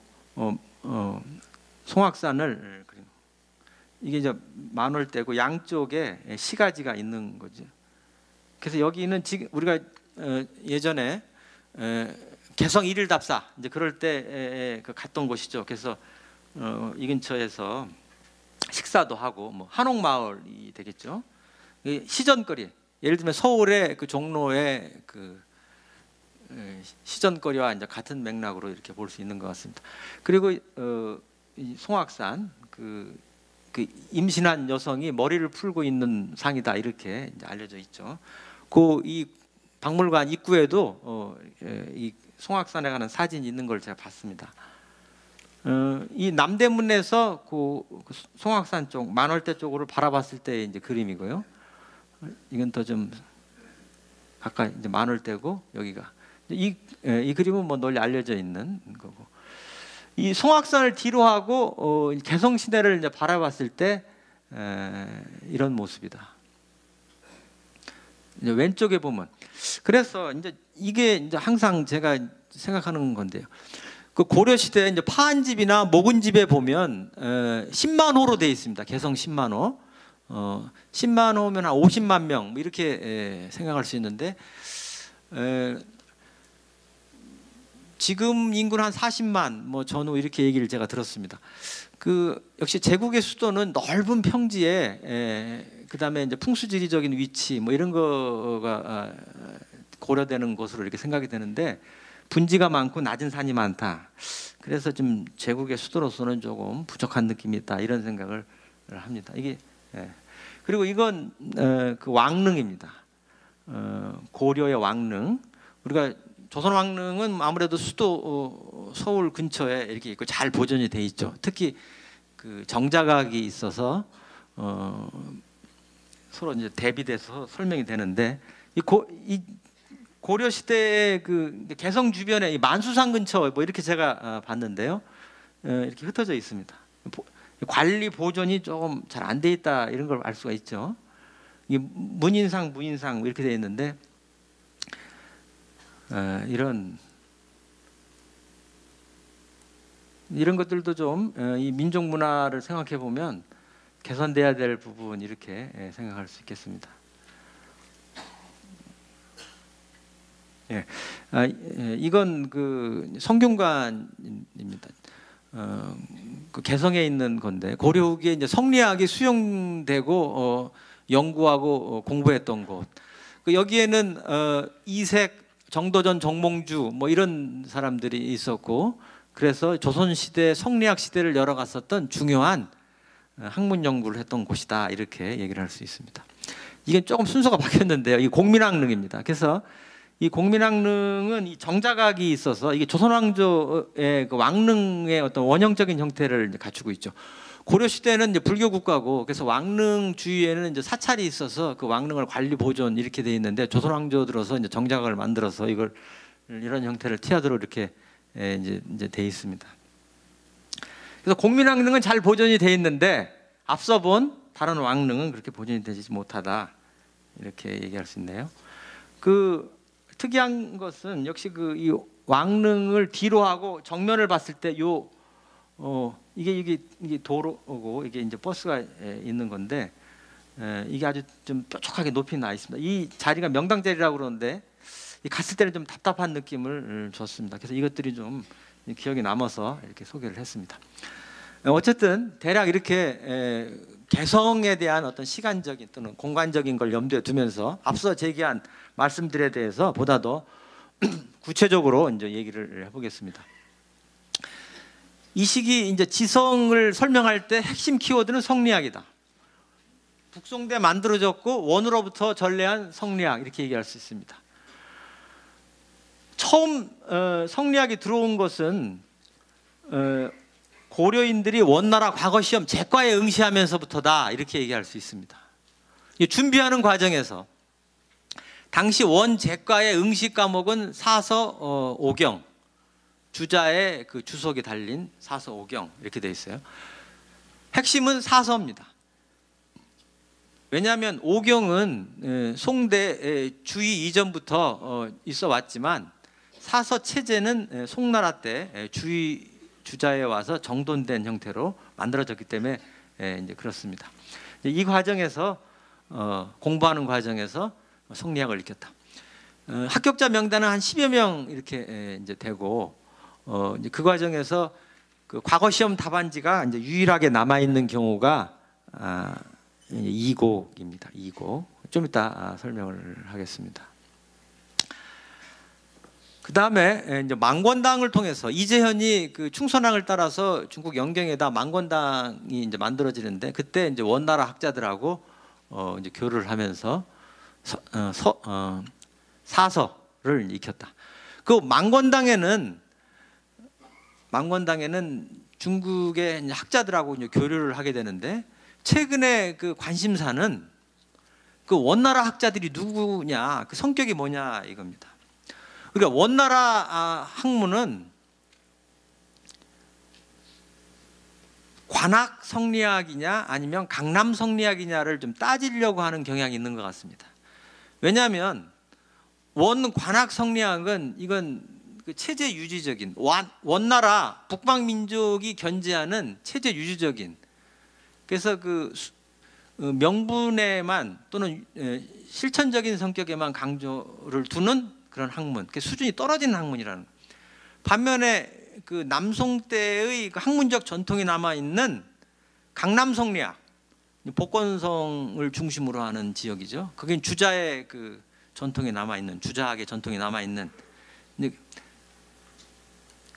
송악산을 그린. 이게 이제 만월대고 양쪽에 시가지가 있는 거죠. 그래서 여기는 지금 우리가 예전에 개성 1일 답사 이제 그럴 때 그 갔던 곳이죠. 그래서 이 근처에서 식사도 하고 뭐 한옥마을이 되겠죠. 시전거리, 예를 들면 서울의 그 종로의 그 시전거리와 이제 같은 맥락으로 이렇게 볼 수 있는 것 같습니다. 그리고 이 송악산 그 임신한 여성이 머리를 풀고 있는 상이다 이렇게 이제 알려져 있죠. 그 이 박물관 입구에도 이 송악산에 가는 사진이 있는 걸 제가 봤습니다. 이 남대문에서 그 송악산 쪽 만월대 쪽으로 바라봤을 때 이제 그림이고요. 이건 더 좀 가까이 이제 만월대고 여기가 이 그림은 뭐 널리 알려져 있는 거고. 이 송악산을 뒤로 하고 개성 시대를 이제 바라봤을 때 이런 모습이다. 이제 왼쪽에 보면 그래서 이제 이게 이제 항상 제가 생각하는 건데요. 그 고려 시대 이제 파한집이나 목은집에 보면 10만 호로 되어 있습니다. 개성 10만 호. 10만 호면 한 50만 명 뭐 이렇게 생각할 수 있는데 지금 인구는 한 40만 뭐 전후 이렇게 얘기를 제가 들었습니다. 그 역시 제국의 수도는 넓은 평지에 그다음에 이제 풍수지리적인 위치 뭐 이런 거가 고려되는 것으로 이렇게 생각이 되는데 분지가 많고 낮은 산이 많다. 그래서 좀 제국의 수도로서는 조금 부족한 느낌이 있다 이런 생각을 합니다. 이게 그리고 이건 그 왕릉입니다. 고려의 왕릉. 우리가 조선 왕릉은 아무래도 수도 서울 근처에 이렇게 있고 잘 보존이 돼 있죠. 특히 그 정자각이 있어서 서로 이제 대비돼서 설명이 되는데 이 고려 시대의 그 개성 주변에 이 만수산 근처 뭐 이렇게 제가 봤는데요. 이렇게 흩어져 있습니다. 관리 보존이 조금 잘 안 돼 있다 이런 걸 알 수가 있죠. 이 문인상, 무인상 이렇게 돼 있는데 이런 것들도 좀 이 민족 문화를 생각해 보면 개선돼야 될 부분 이렇게 생각할 수 있겠습니다. 이건 그 성균관입니다. 그 개성에 있는 건데 고려 후기에 이제 성리학이 수용되고 연구하고 공부했던 곳. 그 여기에는 이색, 정도전, 정몽주 뭐 이런 사람들이 있었고 그래서 조선 시대 성리학 시대를 열어갔었던 중요한 학문 연구를 했던 곳이다 이렇게 얘기를 할 수 있습니다. 이게 조금 순서가 바뀌었는데요. 이 공민왕릉입니다. 그래서 이 공민왕릉은 이 정자각이 있어서 이게 조선 왕조의 그 왕릉의 어떤 원형적인 형태를 이제 갖추고 있죠. 고려 시대는 이제 불교 국가고 그래서 왕릉 주위에는 이제 사찰이 있어서 그 왕릉을 관리 보존 이렇게 돼 있는데 조선 왕조 들어서 이제 정자각을 만들어서 이걸 이런 형태를 티아드로 이렇게 이제 돼 있습니다. 그래서 공민왕릉은 잘 보존이 돼 있는데 앞서 본 다른 왕릉은 그렇게 보존이 되지 못하다 이렇게 얘기할 수 있네요. 그 특이한 것은 역시 그 이 왕릉을 뒤로 하고 정면을 봤을 때 요 이게 도로고 이게 이제 버스가 있는 건데 이게 아주 좀 뾰족하게 높이 나 있습니다. 이 자리가 명당 자리라고 그러는데 갔을 때는 좀 답답한 느낌을 줬습니다. 그래서 이것들이 좀 기억에 남아서 이렇게 소개를 했습니다. 어쨌든 대략 이렇게 개성에 대한 어떤 시간적인 또는 공간적인 걸 염두에 두면서 앞서 제기한 말씀들에 대해서 보다 더 구체적으로 이제 얘기를 해보겠습니다. 이 시기 이제 지성을 설명할 때 핵심 키워드는 성리학이다. 북송대 만들어졌고 원으로부터 전래한 성리학 이렇게 얘기할 수 있습니다. 처음 성리학이 들어온 것은 고려인들이 원나라 과거 시험 제과에 응시하면서부터다 이렇게 얘기할 수 있습니다. 준비하는 과정에서 당시 원 제과의 응시 과목은 사서 오경, 주자의 그 주석이 달린 사서 오경 이렇게 돼 있어요. 핵심은 사서입니다. 왜냐하면 오경은 송대 주의 이전부터 있어 왔지만 사서 체제는 송나라 때 주의 주자에 와서 정돈된 형태로 만들어졌기 때문에 이제 그렇습니다. 이 과정에서 공부하는 과정에서 성리학을 익혔다. 합격자 명단은 한 10여 명 이렇게 이제 되고 이제 그 과정에서 그 과거 시험 답안지가 이제 유일하게 남아 있는 경우가 2곡입니다. 2곡. 좀 이따 설명을 하겠습니다. 그 다음에 이제 망권당을 통해서 이재현이 그 충선왕을 따라서 중국 영경에다 망권당이 이제 만들어지는데 그때 이제 원나라 학자들하고 이제 교류를 하면서 사서를 익혔다. 그 망권당에는 중국의 학자들하고 이제 교류를 하게 되는데 최근에 그 관심사는 그 원나라 학자들이 누구냐, 그 성격이 뭐냐 이겁니다. 그러니까 원나라 학문은 관학 성리학이냐 아니면 강남 성리학이냐를 좀 따지려고 하는 경향이 있는 것 같습니다. 왜냐하면 관학 성리학은 이건 그 체제 유지적인 원나라 북방민족이 견지하는 체제 유지적인, 그래서 그 명분에만 또는 실천적인 성격에만 강조를 두는 그런 학문, 그 수준이 떨어지는 학문이라는. 반면에 그 남송 때의 그 학문적 전통이 남아 있는 강남 성리학, 복건성을 중심으로 하는 지역이죠. 그게 주자의 그 전통이 남아 있는, 주자학의 전통이 남아 있는.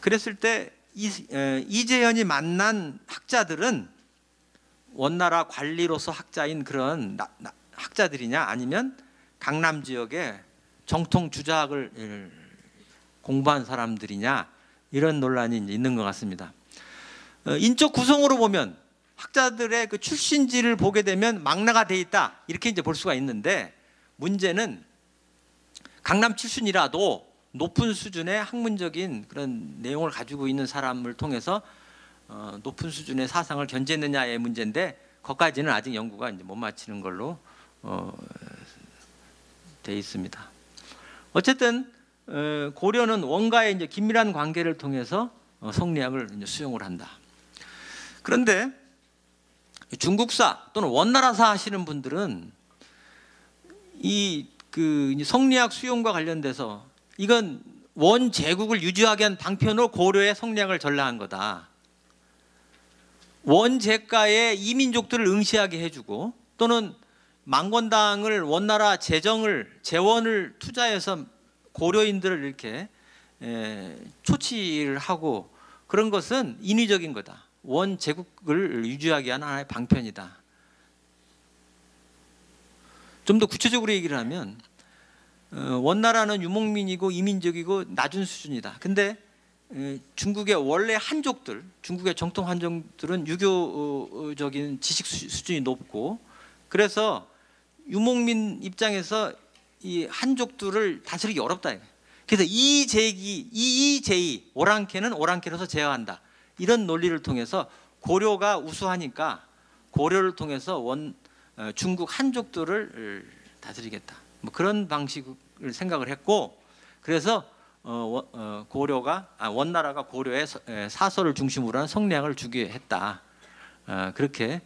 그랬을 때 이재현이 만난 학자들은 원나라 관리로서 학자인 그런 학자들이냐 아니면 강남 지역의 정통 주자학을 공부한 사람들이냐, 이런 논란이 있는 것 같습니다. 인적 구성으로 보면 학자들의 그 출신지를 보게 되면 망라가 돼 있다 이렇게 이제 볼 수가 있는데, 문제는 강남 출신이라도 높은 수준의 학문적인 그런 내용을 가지고 있는 사람을 통해서 높은 수준의 사상을 견지했느냐의 문제인데, 거기까지는 아직 연구가 이제 못 마치는 걸로 돼 있습니다. 어쨌든 고려는 원가의 이제 긴밀한 관계를 통해서 성리학을 이제 수용을 한다. 그런데 중국사 또는 원나라사 하시는 분들은 그 성리학 수용과 관련돼서 이건 원 제국을 유지하게 한 방편으로 고려의 성리학을 전락한 거다. 원 제가의 이민족들을 응시하게 해주고 또는 망권당을 원나라 재원을 투자해서 고려인들을 이렇게 초치를 하고 그런 것은 인위적인 거다. 원 제국을 유지하기 위한 하나의 방편이다. 좀 더 구체적으로 얘기를 하면 원나라는 유목민이고 이민족이고 낮은 수준이다. 근데 중국의 원래 한족들, 중국의 정통 한족들은 유교적인 지식 수준이 높고, 그래서 유목민 입장에서 이 한족들을 다스리기 어렵다. 그래서 이제이 오랑캐는 오랑캐로서 제어한다. 이런 논리를 통해서 고려가 우수하니까 고려를 통해서 중국 한족들을 다스리겠다. 뭐 그런 방식을 생각을 했고, 그래서 원나라가 고려의 사서를 중심으로 한 성리학을 주게 했다. 그렇게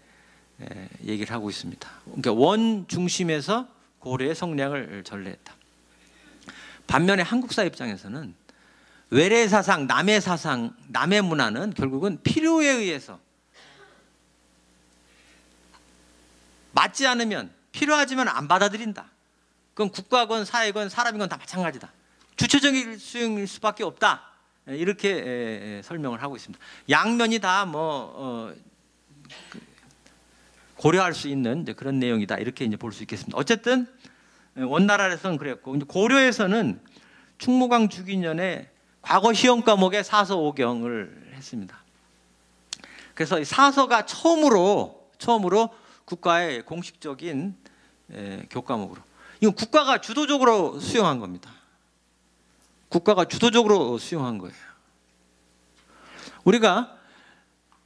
얘기를 하고 있습니다. 그러니까 원 중심에서 고려의 성리학을 전래했다. 반면에 한국사 입장에서는 외래 사상, 남의 사상, 남의 문화는 결국은 필요에 의해서 맞지 않으면, 필요하지만 안 받아들인다. 그건 국가건 사회건 사람이건 다 마찬가지다. 주체적인 수용일 수밖에 없다. 이렇게 설명을 하고 있습니다. 양면이 다 고려할 수 있는 그런 내용이다. 이렇게 이제 볼 수 있겠습니다. 어쨌든 원나라에서는 그랬고, 고려에서는 충무강 주기년에 과거 시험 과목에 사서 오경을 했습니다. 그래서 사서가 처음으로 국가의 공식적인 교과목으로, 이건 국가가 주도적으로 수용한 겁니다. 국가가 주도적으로 수용한 거예요. 우리가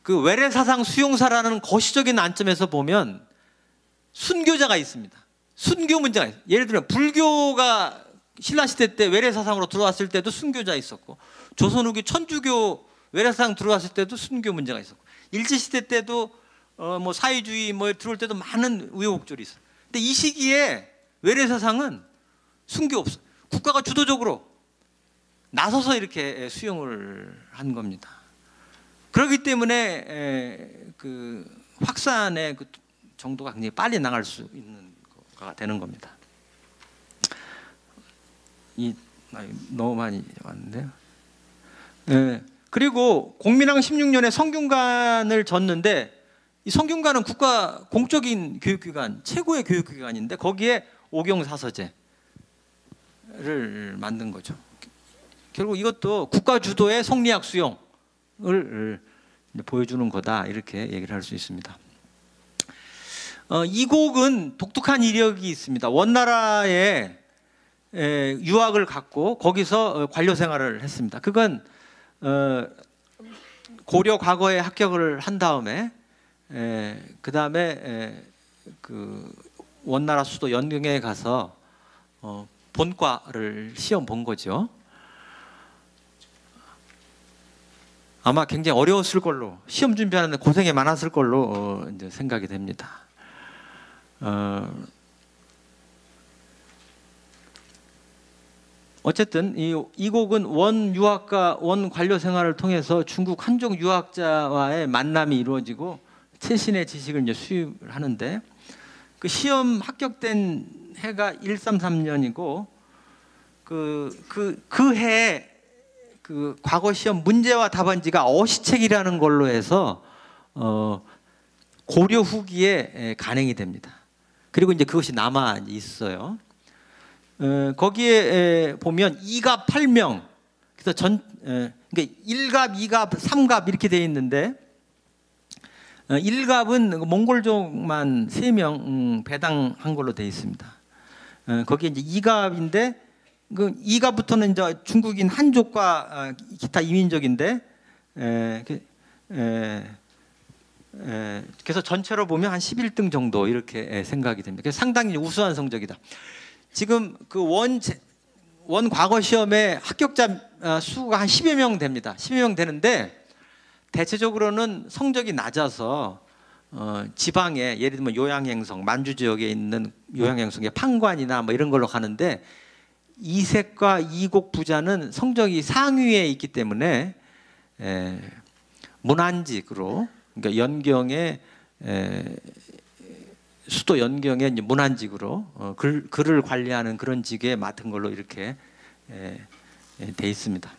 그 외래 사상 수용사라는 거시적인 관점에서 보면 순교자가 있습니다. 순교 문제가 있어요. 예를 들면 불교가 신라시대 때 외래사상으로 들어왔을 때도 순교자 있었고, 조선 후기 천주교 외래사상 들어왔을 때도 순교 문제가 있었고, 일제시대 때도 뭐 사회주의 뭐 들어올 때도 많은 우여곡절이 있어요. 근데 이 시기에 외래사상은 순교 없어요. 국가가 주도적으로 나서서 이렇게 수용을 한 겁니다. 그렇기 때문에 그 확산의 그 정도가 굉장히 빨리 나갈 수 있는 거가 되는 겁니다. 너무 많이 왔는데요. 그리고 공민왕 16년에 성균관을 졌는데, 이 성균관은 국가 공적인 교육기관, 최고의 교육기관인데 거기에 오경사서제를 만든 거죠. 결국 이것도 국가 주도의 성리학 수용을 보여주는 거다, 이렇게 얘기를 할 수 있습니다. 이곡은 독특한 이력이 있습니다. 원나라에 유학을 갔고 거기서 관료 생활을 했습니다. 그건 고려 과거에 합격을 한 다음에 그 다음에 그 원나라 수도 연경에 가서 본과를 시험 본 거죠. 아마 굉장히 어려웠을 걸로, 시험 준비하는데 고생이 많았을 걸로 이제 생각이 됩니다. 어쨌든 이곡은 원 유학과 원 관료 생활을 통해서 중국 한족 유학자와의 만남이 이루어지고 최신의 지식을 이제 수입을 하는데, 그 시험 합격된 해가 133년이고 그 해에 그 과거 시험 문제와 답안지가 어시책이라는 걸로 해서 고려 후기에 간행이 됩니다. 그리고 이제 그것이 남아 있어요. 거기에 보면 2갑 8명, 그래서 그러니까 1갑, 2갑, 3갑 이렇게 되어 있는데, 1갑은 몽골족만 3명 배당한 걸로 되어 있습니다. 거기에 이제 2갑인데, 그 2갑부터는 이제 중국인 한족과 기타 이민족인데, 그래서 전체로 보면 한 11등 정도 이렇게 생각이 됩니다. 그래서 상당히 우수한 성적이다. 지금 그 원 과거 시험에 합격자 수가 한 10여 명 됩니다. 10여 명 되는데 대체적으로는 성적이 낮아서 지방에, 예를 들면 요양행성, 만주 지역에 있는 요양행성의 판관이나 뭐 이런 걸로 가는데, 이색과 이곡 부자는 성적이 상위에 있기 때문에 문안직으로, 그러니까 연경에 수도 연경의 문안직으로 글을 관리하는 그런 직에 맡은 걸로 이렇게 돼 있습니다.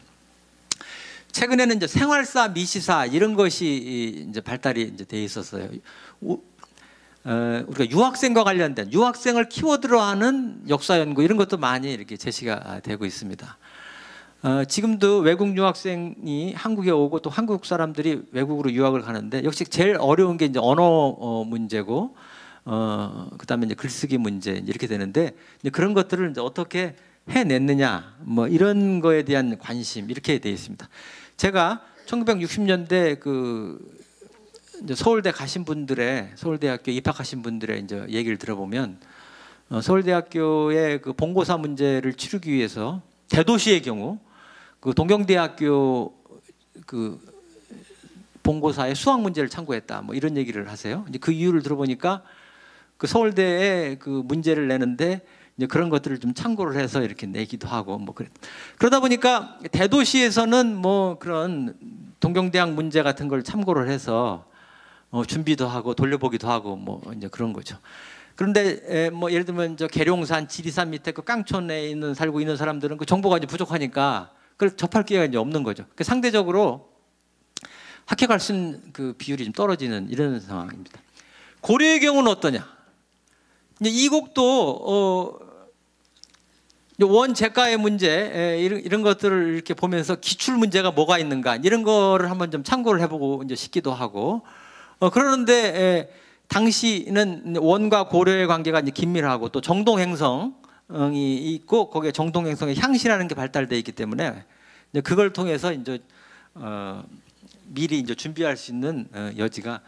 최근에는 이제 생활사, 미시사 이런 것이 이제 발달이 이제 돼 있었어요. 우리가 유학생과 관련된, 유학생을 키워드로 하는 역사 연구 이런 것도 많이 이렇게 제시가 되고 있습니다. 지금도 외국 유학생이 한국에 오고 또 한국 사람들이 외국으로 유학을 가는데, 역시 제일 어려운 게 이제 언어 문제고, 그다음에 이제 글쓰기 문제 이렇게 되는데, 이제 그런 것들을 이제 어떻게 해냈느냐, 뭐 이런 거에 대한 관심 이렇게 되어 있습니다. 제가 1960년대 그 이제 서울대 가신 분들의, 서울대학교 입학하신 분들의 이제 얘기를 들어보면, 서울대학교의 그 본고사 문제를 치르기 위해서 대도시의 경우 그 동경대학교 그 본고사의 수학 문제를 참고했다, 뭐 이런 얘기를 하세요. 이제 그 이유를 들어보니까 그 서울대에 그 문제를 내는데 이제 그런 것들을 좀 참고를 해서 이렇게 내기도 하고 뭐 그래. 그러다 보니까 대도시에서는 뭐 그런 동경대학 문제 같은 걸 참고를 해서 준비도 하고 돌려보기도 하고 뭐 이제 그런 거죠. 그런데 뭐 예를 들면 저 계룡산, 지리산 밑에 그 깡촌에 살고 있는 사람들은 그 정보가 이제 부족하니까 그걸 접할 기회가 이제 없는 거죠. 상대적으로 합격할 수 있는 그 비율이 좀 떨어지는 이런 상황입니다. 고려의 경우는 어떠냐? 이제 이곡도 원 제가의 문제 이런 것들을 이렇게 보면서 기출 문제가 뭐가 있는가 이런 거를 한번 좀 참고를 해보고 이제 싶기도 하고, 그러는데 당시는 원과 고려의 관계가 이제 긴밀하고 또 정동행성이 있고 거기에 정동행성의 향시라는 게 발달되어 있기 때문에 이제 그걸 통해서 이제 미리 이제 준비할 수 있는 여지가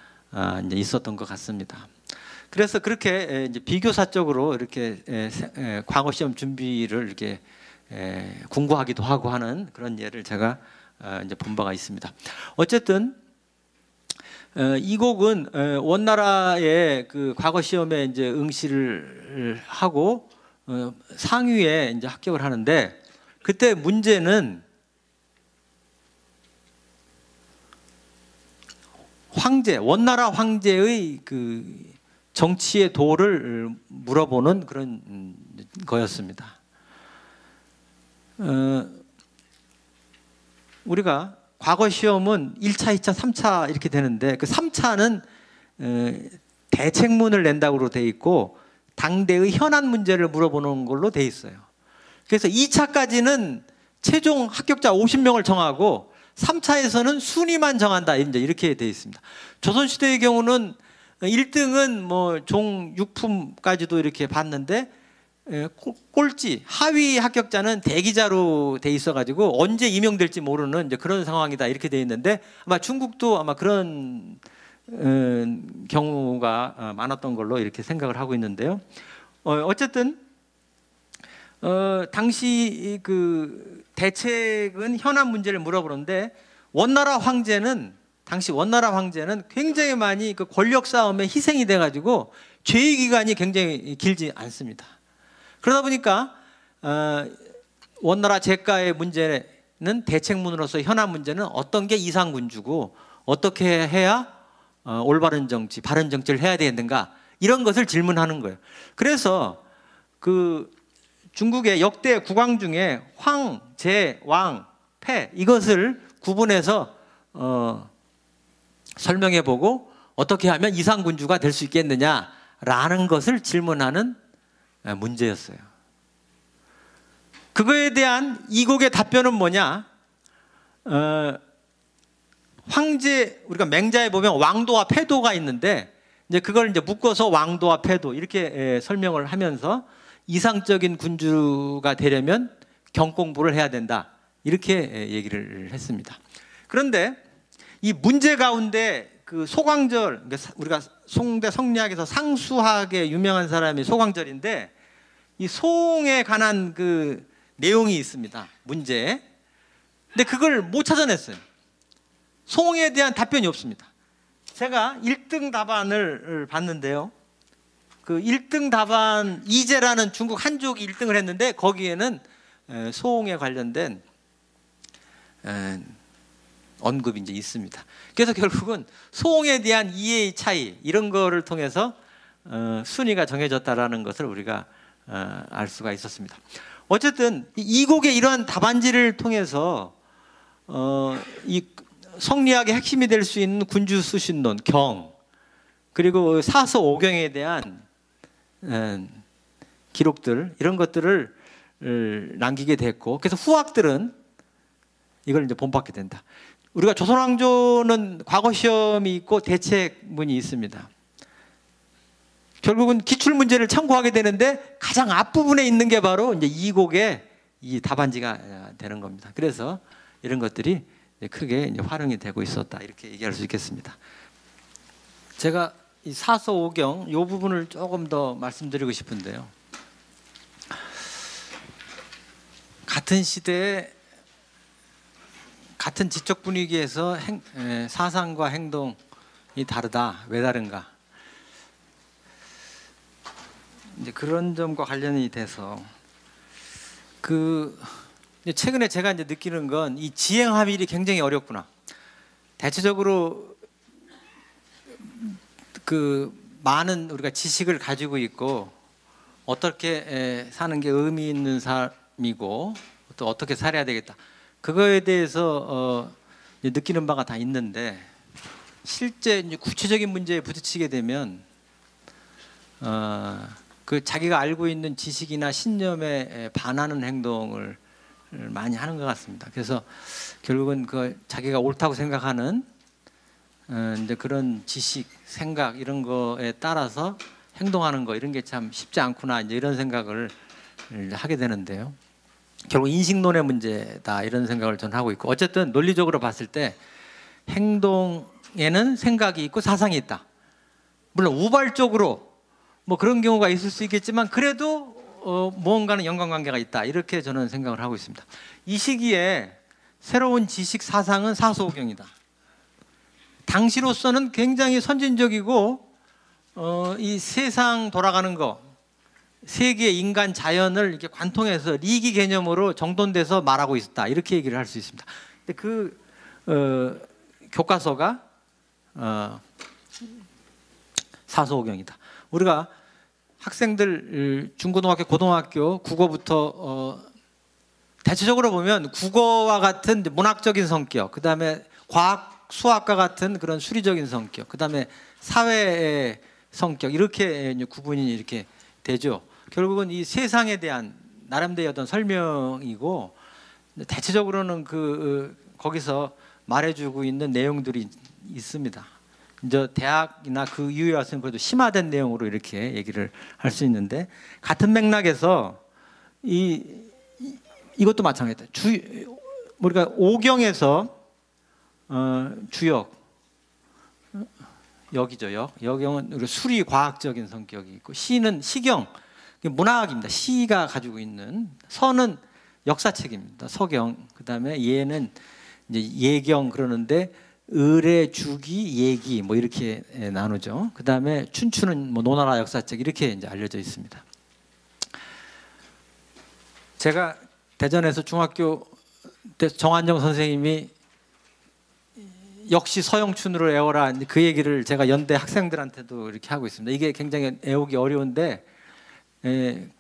이제 있었던 것 같습니다. 그래서 그렇게 이제 비교사적으로 이렇게 과거 시험 준비를 이렇게 궁구하기도 하고 하는 그런 예를 제가 이제 본 바가 있습니다. 어쨌든 이 곡은 원나라의 그 과거 시험에 이제 응시를 하고 상위에 이제 합격을 하는데, 그때 문제는 원나라 황제의 그 정치의 도를 물어보는 그런 거였습니다. 우리가 과거 시험은 1차, 2차, 3차 이렇게 되는데, 그 3차는 대책문을 낸다고 돼 있고 당대의 현안 문제를 물어보는 걸로 돼 있어요. 그래서 2차까지는 최종 합격자 50명을 정하고 3차에서는 순위만 정한다, 이제 이렇게 돼 있습니다. 조선시대의 경우는 1등은 뭐 종 6품까지도 이렇게 봤는데, 꼴찌 하위 합격자는 대기자로 돼 있어가지고 언제 임용될지 모르는 이제 그런 상황이다, 이렇게 돼 있는데, 아마 중국도 아마 그런 경우가 많았던 걸로 이렇게 생각을 하고 있는데요. 어쨌든 당시 그 대책은 현안 문제를 물어보는데, 당시 원나라 황제는 굉장히 많이 그 권력 싸움에 희생이 돼가지고 죄의 기간이 굉장히 길지 않습니다. 그러다 보니까 원나라 제가의 문제는 대책문으로서 현안 문제는 어떤 게 이상군주고 어떻게 해야 올바른 정치, 바른 정치를 해야 되는가, 이런 것을 질문하는 거예요. 그래서 그 중국의 역대 국왕 중에 황, 제, 왕, 패, 이것을 구분해서 설명해보고 어떻게 하면 이상군주가 될 수 있겠느냐라는 것을 질문하는 문제였어요. 그거에 대한 이 곡의 답변은 뭐냐? 황제, 우리가 맹자에 보면 왕도와 패도가 있는데, 이제 그걸 이제 묶어서 왕도와 패도 이렇게 설명을 하면서 이상적인 군주가 되려면 경공부를 해야 된다, 이렇게 얘기를 했습니다. 그런데 이 문제 가운데 그 소광절, 우리가 송대 성리학에서 상수하게 유명한 사람이 소광절인데, 이 소옹에 관한 그 내용이 있습니다, 문제에. 근데 그걸 못 찾아냈어요. 소옹에 대한 답변이 없습니다. 제가 1등 답안을 봤는데요, 그 1등 답안 이제라는 중국 한족이 1등을 했는데, 거기에는 소옹에 관련된 언급이 이제 있습니다. 그래서 결국은 소옹에 대한 이해의 차이, 이런 거를 통해서 순위가 정해졌다라는 것을 우리가 알 수가 있었습니다. 어쨌든 이 곡의 이러한 답안지를 통해서 이 성리학의 핵심이 될 수 있는 군주수신론, 경, 그리고 사서오경에 대한 기록들, 이런 것들을 남기게 됐고, 그래서 후학들은 이걸 이제 본받게 된다. 우리가 조선왕조는 과거 시험이 있고 대책문이 있습니다. 결국은 기출 문제를 참고하게 되는데, 가장 앞부분에 있는 게 바로 이제 이 곡의 이 답안지가 되는 겁니다. 그래서 이런 것들이 크게 이제 활용이 되고 있었다, 이렇게 얘기할 수 있겠습니다. 제가 이 사서오경 이 부분을 조금 더 말씀드리고 싶은데요, 같은 시대에 같은 지적 분위기에서 사상과 행동이 다르다. 왜 다른가? 이제 그런 점과 관련이 돼서 최근에 제가 이제 느끼는 건 이 지행 합일이 굉장히 어렵구나. 대체적으로 그 많은 우리가 지식을 가지고 있고 어떻게 사는 게 의미 있는 삶이고 또 어떻게 살아야 되겠다, 그거에 대해서 느끼는 바가 다 있는데, 실제 이제 구체적인 문제에 부딪히게 되면 그 자기가 알고 있는 지식이나 신념에 반하는 행동을 많이 하는 것 같습니다. 그래서 결국은 그 자기가 옳다고 생각하는 이제 그런 지식, 생각, 이런 거에 따라서 행동하는 거, 이런 게 참 쉽지 않구나, 이제 이런 생각을 하게 되는데요. 결국 인식론의 문제다, 이런 생각을 저는 하고 있고, 어쨌든 논리적으로 봤을 때 행동에는 생각이 있고 사상이 있다. 물론 우발적으로 뭐 그런 경우가 있을 수 있겠지만 그래도 무언가는 연관관계가 있다, 이렇게 저는 생각을 하고 있습니다. 이 시기에 새로운 지식 사상은 사소경이다. 당시로서는 굉장히 선진적이고 이 세상 돌아가는 거, 세계 인간 자연을 이렇게 관통해서 리기 개념으로 정돈돼서 말하고 있다, 이렇게 얘기를 할 수 있습니다. 근데 그 교과서가 사소경이다. 우리가 학생들 중고등학교, 고등학교 국어부터 대체적으로 보면 국어와 같은 문학적인 성격, 그 다음에 과학, 수학과 같은 그런 수리적인 성격, 그 다음에 사회의 성격, 이렇게 구분이 이렇게 되죠. 결국은 이 세상에 대한 나름대로의 어떤 설명이고, 대체적으로는 거기서 말해주고 있는 내용들이 있습니다. 이제 대학이나 그 이후에 와서는 그래도 심화된 내용으로 이렇게 얘기를 할 수 있는데, 같은 맥락에서 이것도 마찬가지다. 우리가 오경에서 주역, 역이죠. 역경은 우리 수리 과학적인 성격이 있고, 시는 시경, 문학입니다. 시가 가지고 있는, 서는 역사책입니다. 서경. 그다음에 예는 이제 예경 그러는데, 을의 주기, 예기 뭐 이렇게 나누죠. 그다음에 춘추는 뭐 노나라 역사책, 이렇게 이제 알려져 있습니다. 제가 대전에서 중학교 때 정한정 선생님이 역시 서영춘으로 애워라, 그 얘기를 제가 연대 학생들한테도 이렇게 하고 있습니다. 이게 굉장히 애우기 어려운데,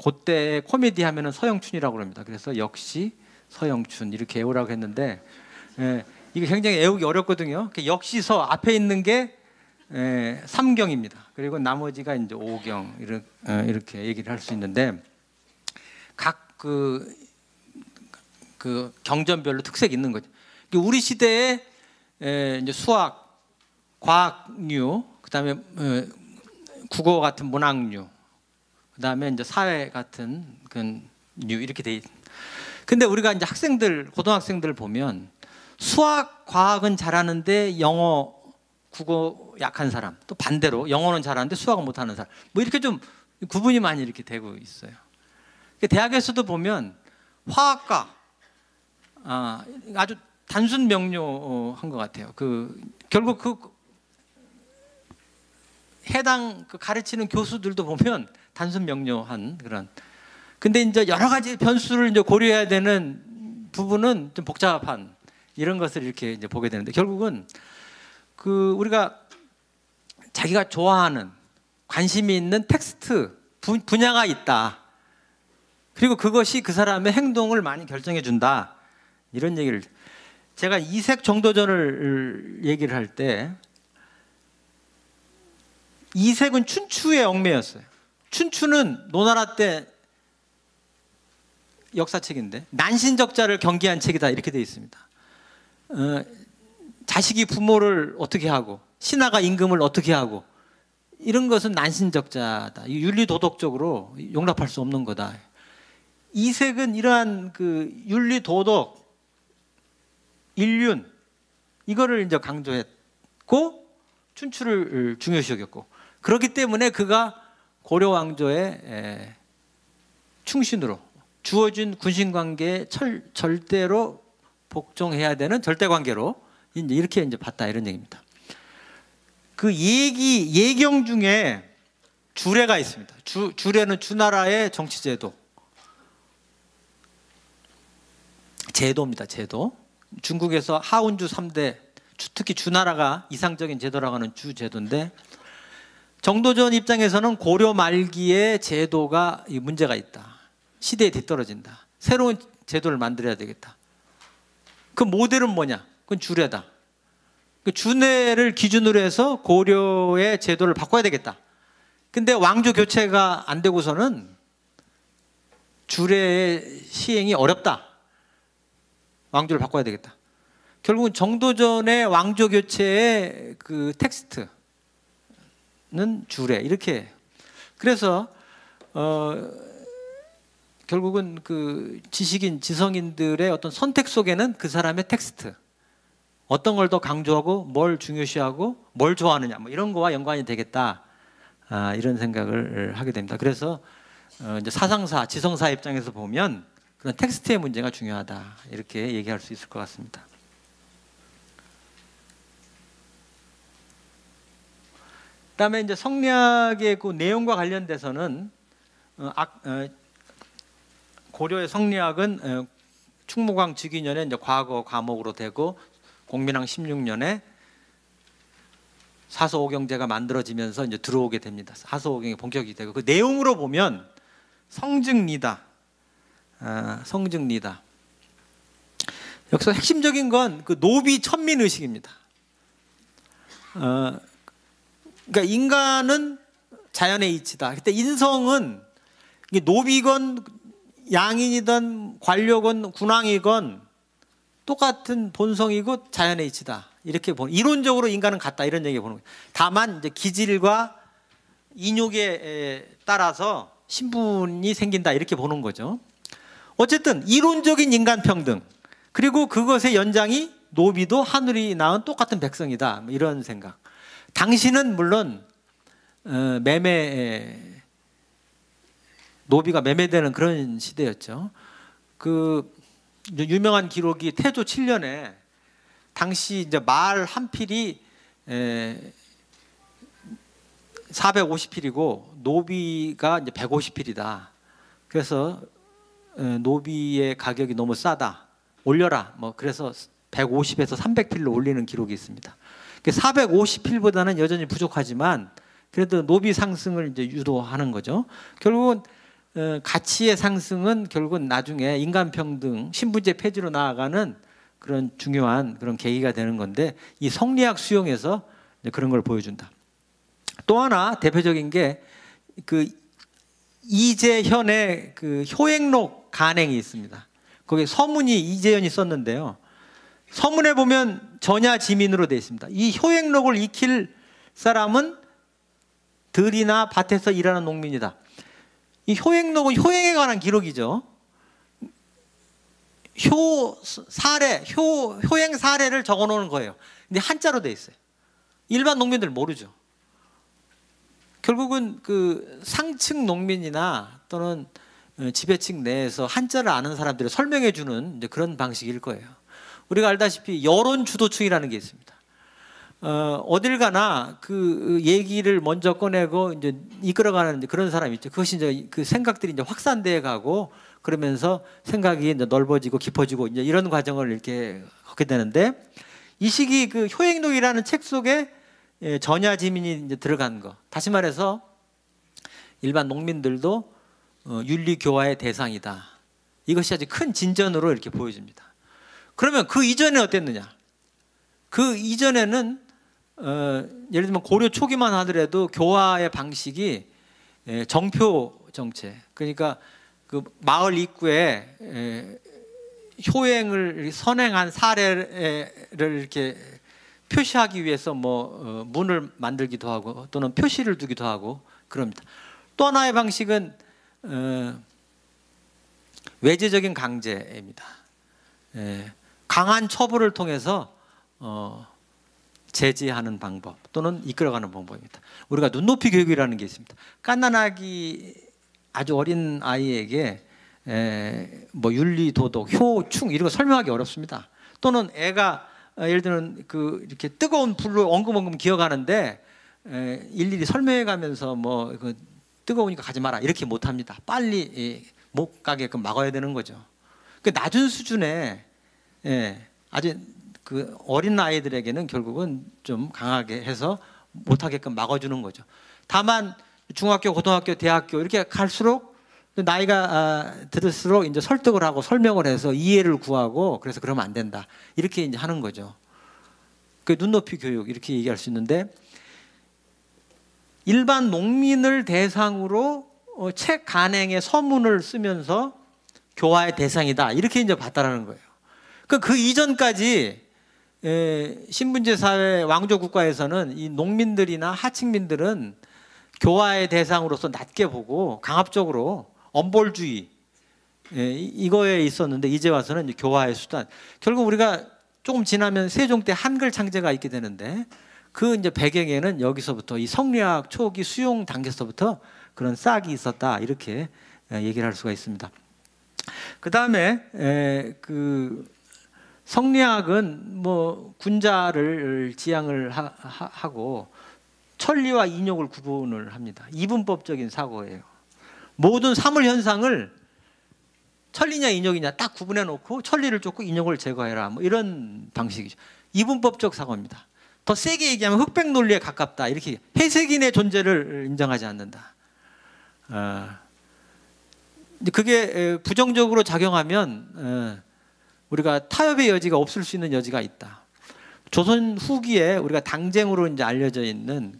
그때 코미디 하면은 서영춘이라고 그럽니다. 그래서 역시 서영춘 이렇게 애우라고 했는데, 이게 굉장히 애우기 어렵거든요. 역시 서 앞에 있는 게 삼경입니다. 그리고 나머지가 이제 오경, 이렇게 얘기를 할 수 있는데, 각 그 경전별로 특색이 있는 거죠. 우리 시대에 이제 수학, 과학류, 그다음에 국어 같은 문학류, 그다음에 이제 사회 같은 류, 이렇게 돼 있. 근데 우리가 이제 학생들, 고등학생들 보면 수학, 과학은 잘하는데 영어, 국어 약한 사람, 또 반대로 영어는 잘하는데 수학은 못하는 사람, 뭐 이렇게 좀 구분이 많이 이렇게 되고 있어요. 대학에서도 보면 화학과 아주 단순 명료한 것 같아요. 결국 해당 가르치는 교수들도 보면 단순 명료한 그런. 근데 이제 여러 가지 변수를 이제 고려해야 되는 부분은 좀 복잡한 이런 것을 이렇게 이제 보게 되는데, 결국은 우리가 자기가 좋아하는, 관심이 있는 텍스트 분야가 있다. 그리고 그것이 그 사람의 행동을 많이 결정해 준다, 이런 얘기를. 제가 이색 정도전을 얘기를 할 때, 이색은 춘추의 얽매였어요. 춘추는 노나라 때 역사책인데 난신적자를 경계한 책이다, 이렇게 되어 있습니다. 자식이 부모를 어떻게 하고, 신하가 임금을 어떻게 하고, 이런 것은 난신적자다, 윤리도덕적으로 용납할 수 없는 거다. 이색은 이러한 윤리도덕, 인륜, 이거를 이제 강조했고, 춘추를 중요시 여겼고, 그렇기 때문에 그가 고려 왕조의 충신으로 주어진 군신관계에 절대로 복종해야 되는 절대관계로 이렇게 이제 봤다, 이런 얘기입니다. 예경 중에 주례가 있습니다. 주례는 주나라의 정치제도, 제도입니다. 제도. 중국에서 하운주 3대, 특히 주나라가 이상적인 제도라고 하는 주제도인데, 정도전 입장에서는 고려 말기의 제도가 문제가 있다, 시대에 뒤떨어진다, 새로운 제도를 만들어야 되겠다. 그 모델은 뭐냐? 그건 주례다. 그 주례를 기준으로 해서 고려의 제도를 바꿔야 되겠다. 근데 왕조 교체가 안 되고서는 주례의 시행이 어렵다. 왕조를 바꿔야 되겠다. 결국은 정도전의 왕조 교체의 텍스트는 주례, 이렇게. 그래서 결국은 지식인, 지성인들의 어떤 선택 속에는 그 사람의 텍스트, 어떤 걸 더 강조하고 뭘 중요시하고 뭘 좋아하느냐, 뭐 이런 거와 연관이 되겠다, 이런 생각을 하게 됩니다. 그래서 이제 사상사, 지성사 입장에서 보면 그런 텍스트의 문제가 중요하다 이렇게 얘기할 수 있을 것 같습니다. 그다음에 이제 성리학의 그 내용과 관련돼서는 고려의 성리학은 충무광 즉위년에 이제 과거 과목으로 되고 공민왕 16년에 사서오경제가 만들어지면서 이제 들어오게 됩니다. 사서오경이 본격이 되고 그 내용으로 보면 성증리다, 성증리다. 여기서 핵심적인 건 그 노비 천민 의식입니다. 그러니까 인간은 자연의 이치다. 그때 인성은 노비건 양인이든 관료건 군왕이건 똑같은 본성이고 자연의 이치다. 이렇게 보는, 이론적으로 인간은 같다 이런 얘기 보는 거예요. 다만 이제 기질과 인욕에 따라서 신분이 생긴다 이렇게 보는 거죠. 어쨌든 이론적인 인간 평등, 그리고 그것의 연장이 노비도 하늘이 낳은 똑같은 백성이다 이런 생각. 당시는 물론 노비가 매매되는 그런 시대였죠. 그 유명한 기록이 태조 7년에 당시 이제 말 한 필이 450필이고 노비가 이제 150필이다. 그래서 노비의 가격이 너무 싸다. 올려라. 뭐 그래서 150에서 300필로 올리는 기록이 있습니다. 450필보다는 여전히 부족하지만 그래도 노비 상승을 이제 유도하는 거죠. 결국은 가치의 상승은 결국은 나중에 인간평등, 신분제 폐지로 나아가는 그런 중요한 그런 계기가 되는 건데 이 성리학 수용에서 그런 걸 보여준다. 또 하나 대표적인 게 그 이재현의 그 효행록 간행이 있습니다. 거기에 서문이 이재현이 썼는데요. 서문에 보면 전야지민으로 되어 있습니다. 이 효행록을 익힐 사람은 들이나 밭에서 일하는 농민이다. 이 효행록은 효행에 관한 기록이죠. 효행 사례를 적어 놓은 거예요. 근데 한자로 되어 있어요. 일반 농민들 모르죠. 결국은 그 상층 농민이나 또는 지배층 내에서 한자를 아는 사람들이 설명해 주는 이제 그런 방식일 거예요. 우리가 알다시피 여론 주도층이라는 게 있습니다. 어딜 가나 그 얘기를 먼저 꺼내고 이제 이끌어가는 그런 사람이 있죠. 그것이 이제 그 생각들이 이제 확산돼 가고 그러면서 생각이 이제 넓어지고 깊어지고 이제 이런 과정을 이렇게 걷게 되는데 이 시기 그 효행록이라는 책 속에 전야지민이 이제 들어간 거. 다시 말해서 일반 농민들도 윤리교화의 대상이다. 이것이 아주 큰 진전으로 이렇게 보여집니다. 그러면 그 이전에 어땠느냐? 그 이전에는 예를 들면 고려 초기만 하더라도 교화의 방식이 정표 정책, 그러니까 그 마을 입구에 효행을 선행한 사례를 이렇게 표시하기 위해서 뭐 문을 만들기도 하고 또는 표시를 두기도 하고 그럽니다. 또 하나의 방식은 외제적인 강제입니다. 강한 처벌을 통해서 제지하는 방법 또는 이끌어가는 방법입니다. 우리가 눈높이 교육이라는 게 있습니다. 갓난아기 아주 어린 아이에게 뭐 윤리, 도덕, 효, 충 이런 거 설명하기 어렵습니다. 또는 애가 예를 들면 그 이렇게 뜨거운 불로 엉금엉금 기어가는데 일일이 설명해가면서 뭐 그 뜨거우니까 가지 마라 이렇게 못합니다. 빨리 못 가게끔 막아야 되는 거죠. 그 낮은 수준의 아주 그 어린 아이들에게는 결국은 좀 강하게 해서 못하게끔 막아주는 거죠. 다만 중학교, 고등학교, 대학교 이렇게 갈수록 나이가 들을수록 이제 설득을 하고 설명을 해서 이해를 구하고 그래서 그러면 안 된다 이렇게 이제 하는 거죠. 그 눈높이 교육 이렇게 얘기할 수 있는데 일반 농민을 대상으로 책 간행의 서문을 쓰면서 교화의 대상이다 이렇게 이제 봤다라는 거예요. 그 이전까지 신분제 사회 왕조 국가에서는 이 농민들이나 하층민들은 교화의 대상으로서 낮게 보고 강압적으로 엄벌주의 이거에 있었는데 이제 와서는 교화의 수단. 결국 우리가 조금 지나면 세종 때 한글 창제가 있게 되는데 그 이제 배경에는 여기서부터 이 성리학 초기 수용 단계서부터 그런 싹이 있었다 이렇게 얘기를 할 수가 있습니다. 그 다음에 그 성리학은 뭐 군자를 지향을 하고 천리와 인욕을 구분을 합니다. 이분법적인 사고예요. 모든 사물 현상을 천리냐 인욕이냐 딱 구분해 놓고 천리를 쫓고 인욕을 제거해라 뭐 이런 방식이죠. 이분법적 사고입니다. 더 세게 얘기하면 흑백 논리에 가깝다 이렇게 해석인의 존재를 인정하지 않는다. 그게 부정적으로 작용하면 우리가 타협의 여지가 없을 수 있는 여지가 있다. 조선 후기에 우리가 당쟁으로 이제 알려져 있는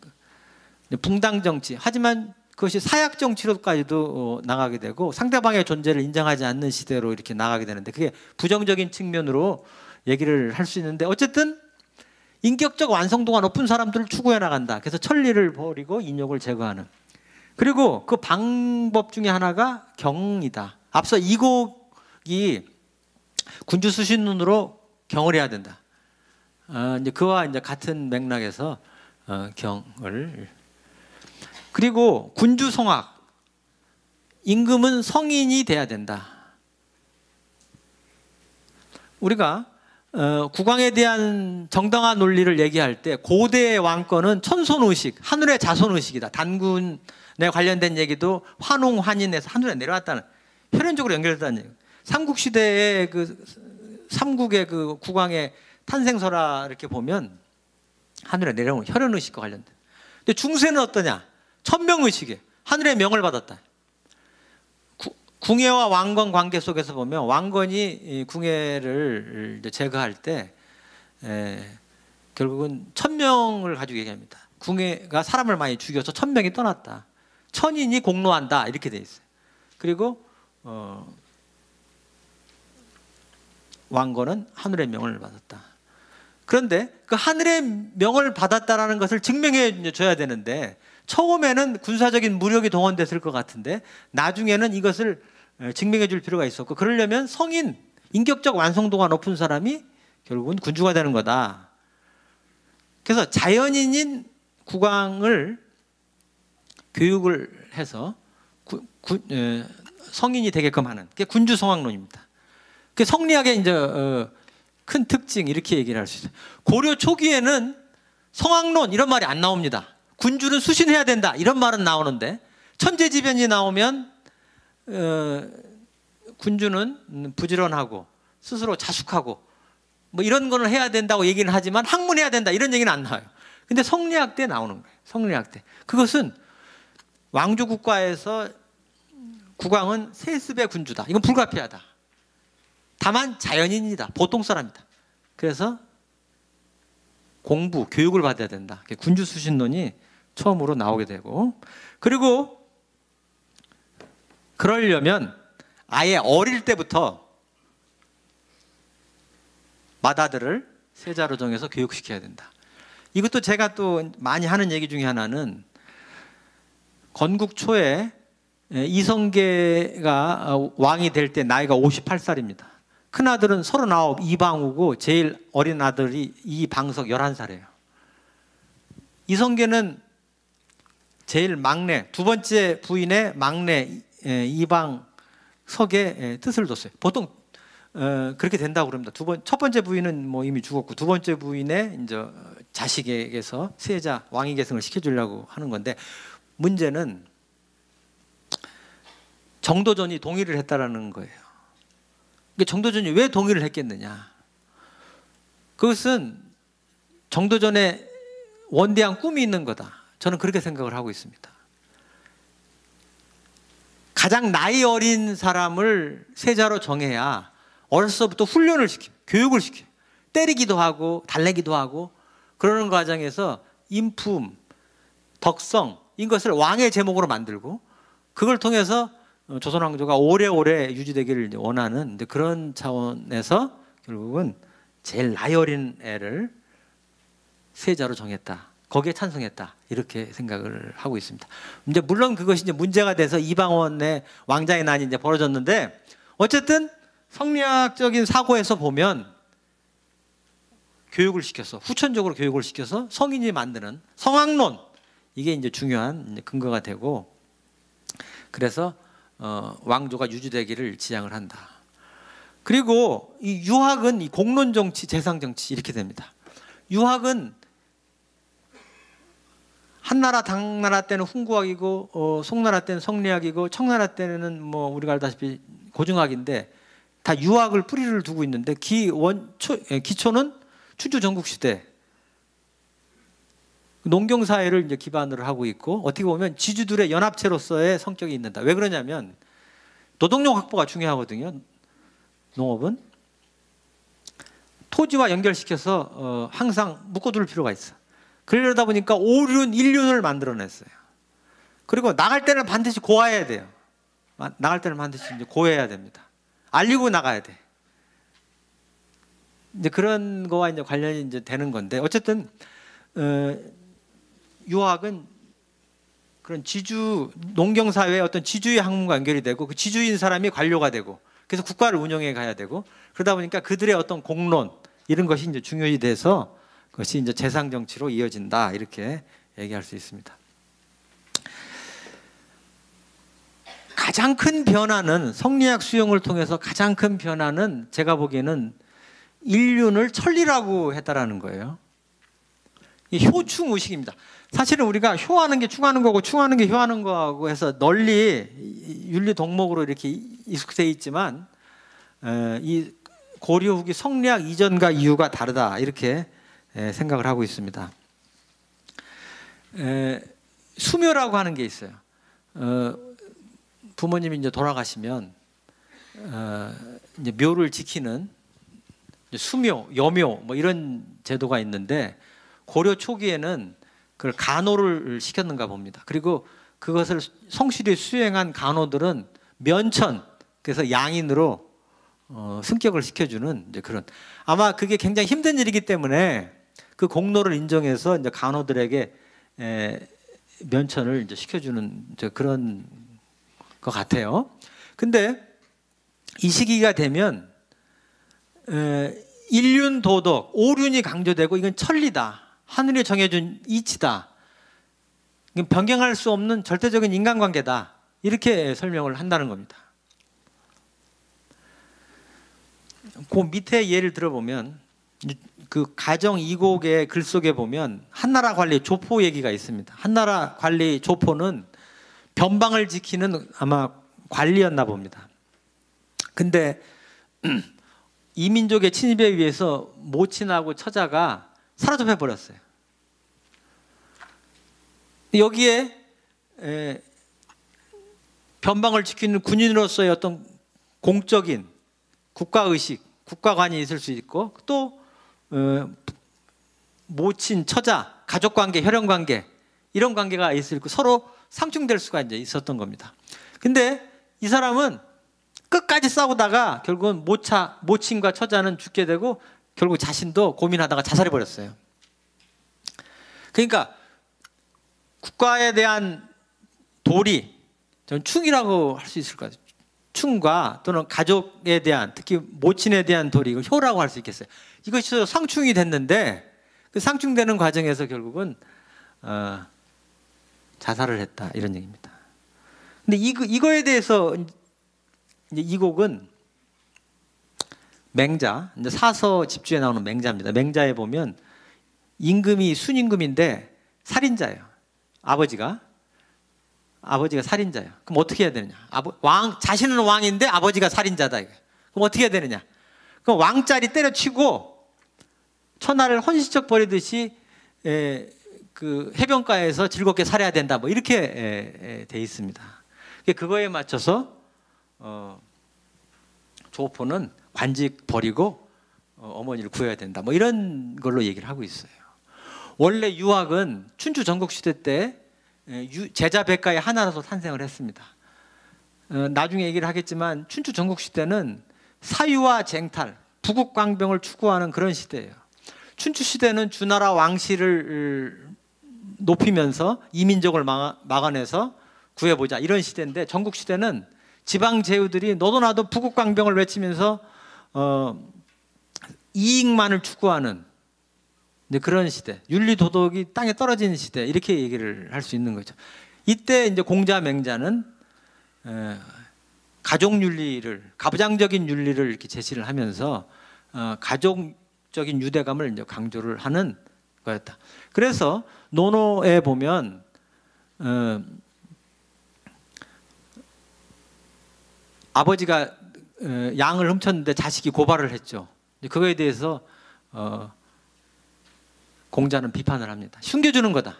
붕당 정치. 하지만 그것이 사약 정치로까지도 나가게 되고 상대방의 존재를 인정하지 않는 시대로 이렇게 나가게 되는데 그게 부정적인 측면으로 얘기를 할 수 있는데 어쨌든 인격적 완성도가 높은 사람들을 추구해 나간다. 그래서 천리를 버리고 인욕을 제거하는. 그리고 그 방법 중에 하나가 경이다. 앞서 이곡이 군주 수신론으로 경을 해야 된다. 이제 그와 이제 같은 맥락에서 경을. 그리고 군주 성악. 임금은 성인이 돼야 된다. 우리가 국왕에 대한 정당화 논리를 얘기할 때 고대의 왕권은 천손의식, 하늘의 자손의식이다. 단군에 관련된 얘기도 환웅, 환인에서 하늘에 내려왔다는 혈연적으로 연결됐다는 얘기. 삼국시대의 그 삼국의 그 국왕의 탄생설화 이렇게 보면 하늘에 내려온 혈연의식과 관련된. 근데 중세는 어떠냐? 천명의식이에요. 하늘의 명을 받았다. 궁예와 왕건 관계 속에서 보면 왕건이 궁예를 제거할 때 결국은 천명을 가지고 얘기합니다. 궁예가 사람을 많이 죽여서 천명이 떠났다. 천인이 공로한다 이렇게 돼 있어요. 그리고 왕건은 하늘의 명을 받았다. 그런데 그 하늘의 명을 받았다라는 것을 증명해 줘야 되는데 처음에는 군사적인 무력이 동원됐을 것 같은데 나중에는 이것을 증명해 줄 필요가 있었고 그러려면 성인, 인격적 완성도가 높은 사람이 결국은 군주가 되는 거다. 그래서 자연인인 국왕을 교육을 해서 성인이 되게끔 하는 게 군주 성악론입니다. 그 성리학의 이제 큰 특징 이렇게 얘기를 할 수 있어요. 고려 초기에는 성악론 이런 말이 안 나옵니다. 군주는 수신해야 된다 이런 말은 나오는데 천재지변이 나오면 군주는 부지런하고 스스로 자숙하고 뭐 이런 거는 해야 된다고 얘기는 하지만 학문해야 된다 이런 얘기는 안 나와요. 근데 성리학 때 나오는 거예요. 성리학 때. 그것은 왕조 국가에서 국왕은 세습의 군주다. 이건 불가피하다. 다만 자연인이다. 보통 사람이다. 그래서 공부, 교육을 받아야 된다. 군주 수신론이 처음으로 나오게 되고 그리고 그러려면 아예 어릴 때부터 맏아들을 세자로 정해서 교육시켜야 된다. 이것도 제가 또 많이 하는 얘기 중에 하나는 건국 초에 이성계가 왕이 될 때 나이가 58살입니다. 큰아들은 39 이방우고 제일 어린 아들이 이방석 11살이에요. 이성계는 제일 막내, 두 번째 부인의 막내 이방석의 뜻을 뒀어요. 보통 그렇게 된다고 그럽니다. 첫 번째 부인은 뭐 이미 죽었고 두 번째 부인의 이제 자식에게서 세자 왕위 계승을 시켜주려고 하는 건데 문제는 정도전이 동의를 했다라는 거예요. 정도전이 왜 동의를 했겠느냐? 그것은 정도전에 원대한 꿈이 있는 거다. 저는 그렇게 생각을 하고 있습니다. 가장 나이 어린 사람을 세자로 정해야 어려서부터 훈련을 시켜요. 교육을 시켜요. 때리기도 하고 달래기도 하고 그러는 과정에서 인품, 덕성 이것을 왕의 제목으로 만들고 그걸 통해서 조선 왕조가 오래오래 유지되기를 원하는 그런 차원에서 결국은 제일 나이 어린 애를 세자로 정했다. 거기에 찬성했다. 이렇게 생각을 하고 있습니다. 이제 물론 그것이 이제 문제가 돼서 이방원의 왕자의 난이 이제 벌어졌는데 어쨌든 성리학적인 사고에서 보면 교육을 시켜서 후천적으로 교육을 시켜서 성인이 만드는 성학론, 이게 이제 중요한 근거가 되고, 그래서 왕조가 유지되기를 지향을 한다. 그리고 이 유학은 이 공론 정치, 재상 정치 이렇게 됩니다. 유학은 한나라 당나라 때는 훈구학이고 송나라 때는 성리학이고 청나라 때는 뭐 우리가 알다시피 고증학인데 다 유학을 뿌리를 두고 있는데 기초는 춘추 전국시대 농경사회를 이제 기반으로 하고 있고, 어떻게 보면 지주들의 연합체로서의 성격이 있는다. 왜 그러냐면 노동력 확보가 중요하거든요. 농업은 토지와 연결시켜서 항상 묶어둘 필요가 있어. 그러다 보니까 오륜, 일륜을 만들어냈어요. 그리고 나갈 때는 반드시 고해야 돼요. 나갈 때는 반드시 이제 고해야 됩니다. 알리고 나가야 돼. 이제 그런 거와 이제 관련이 이제 되는 건데, 어쨌든 유학은 그런 지주 농경 사회의 어떤 지주의 학문과 연결이 되고, 그 지주인 사람이 관료가 되고, 그래서 국가를 운영해 가야 되고, 그러다 보니까 그들의 어떤 공론 이런 것이 이제 중요시 돼서 그것이 이제 재상 정치로 이어진다, 이렇게 얘기할 수 있습니다. 가장 큰 변화는, 성리학 수용을 통해서 가장 큰 변화는 제가 보기에는 인륜을 천리라고 했다라는 거예요. 이 효충 의식입니다. 사실은 우리가 효하는 게 충하는 거고 충하는 게 효하는 거하고 해서 널리 윤리 덕목으로 이렇게 익숙해 있지만, 이 고려 후기 성리학 이전과 이후가 다르다, 이렇게 생각을 하고 있습니다. 수묘라고 하는 게 있어요. 부모님이 이제 돌아가시면 이제 묘를 지키는 수묘, 여묘 뭐 이런 제도가 있는데, 고려 초기에는 그걸 간호를 시켰는가 봅니다. 그리고 그것을 성실히 수행한 간호들은 면천, 그래서 양인으로 승격을 시켜주는 이제 그런, 아마 그게 굉장히 힘든 일이기 때문에 그 공로를 인정해서 이제 간호들에게 면천을 이제 시켜주는 이제 그런 것 같아요. 근데 이 시기가 되면 일륜 도덕, 오륜이 강조되고, 이건 천리다, 하늘이 정해준 이치다, 변경할 수 없는 절대적인 인간관계다, 이렇게 설명을 한다는 겁니다. 그 밑에 예를 들어보면, 그 가정 이곡의 글 속에 보면 한나라 관리 조포 얘기가 있습니다. 한나라 관리 조포는 변방을 지키는 아마 관리였나 봅니다. 근데 이민족의 침입에 의해서 모친하고 처자가 사라져 버렸어요. 여기에 변방을 지키는 군인으로서의 어떤 공적인 국가의식, 국가관이 있을 수 있고, 또 모친, 처자, 가족관계, 혈연관계, 이런 관계가 있을 수 있고, 서로 상충될 수가 이제 있었던 겁니다. 근데 이 사람은 끝까지 싸우다가 결국은 모친과 처자는 죽게 되고, 결국 자신도 고민하다가 자살해버렸어요. 그러니까 국가에 대한 도리, 저는 충이라고 할 수 있을 것 같아요. 충과 또는 가족에 대한, 특히 모친에 대한 도리, 이걸 효라고 할 수 있겠어요. 이것이 상충이 됐는데, 그 상충되는 과정에서 결국은 자살을 했다, 이런 얘기입니다. 근데 이거에 대해서 이제 이 곡은 맹자, 이제 사서 집주에 나오는 맹자입니다. 맹자에 보면 임금이 순임금인데 살인자예요. 아버지가 살인자예요. 그럼 어떻게 해야 되느냐? 자신은 왕인데 아버지가 살인자다. 그럼 어떻게 해야 되느냐? 그럼 왕자리 때려치고 천하를 헌시적 버리듯이 그 해변가에서 즐겁게 살아야 된다. 뭐 이렇게 돼 있습니다. 그거에 맞춰서 조포는 관직 버리고 어머니를 구해야 된다. 뭐 이런 걸로 얘기를 하고 있어요. 원래 유학은 춘추 전국시대 때 제자 백가의 하나로서 탄생을 했습니다. 나중에 얘기를 하겠지만 춘추 전국시대는 사유와 쟁탈, 부국강병을 추구하는 그런 시대예요. 춘추 시대는 주나라 왕실을 높이면서 이민족을 막아내서 구해보자, 이런 시대인데, 전국시대는 지방 제후들이 너도 나도 부국강병을 외치면서 이익만을 추구하는 이제 그런 시대, 윤리 도덕이 땅에 떨어지는 시대, 이렇게 얘기를 할 수 있는 거죠. 이때 이제 공자 맹자는 가족 윤리를, 가부장적인 윤리를 이렇게 제시를 하면서 가족적인 유대감을 이제 강조를 하는 거였다. 그래서 논어에 보면 아버지가 양을 훔쳤는데 자식이 고발을 했죠. 그거에 대해서 공자는 비판을 합니다. 숨겨주는 거다.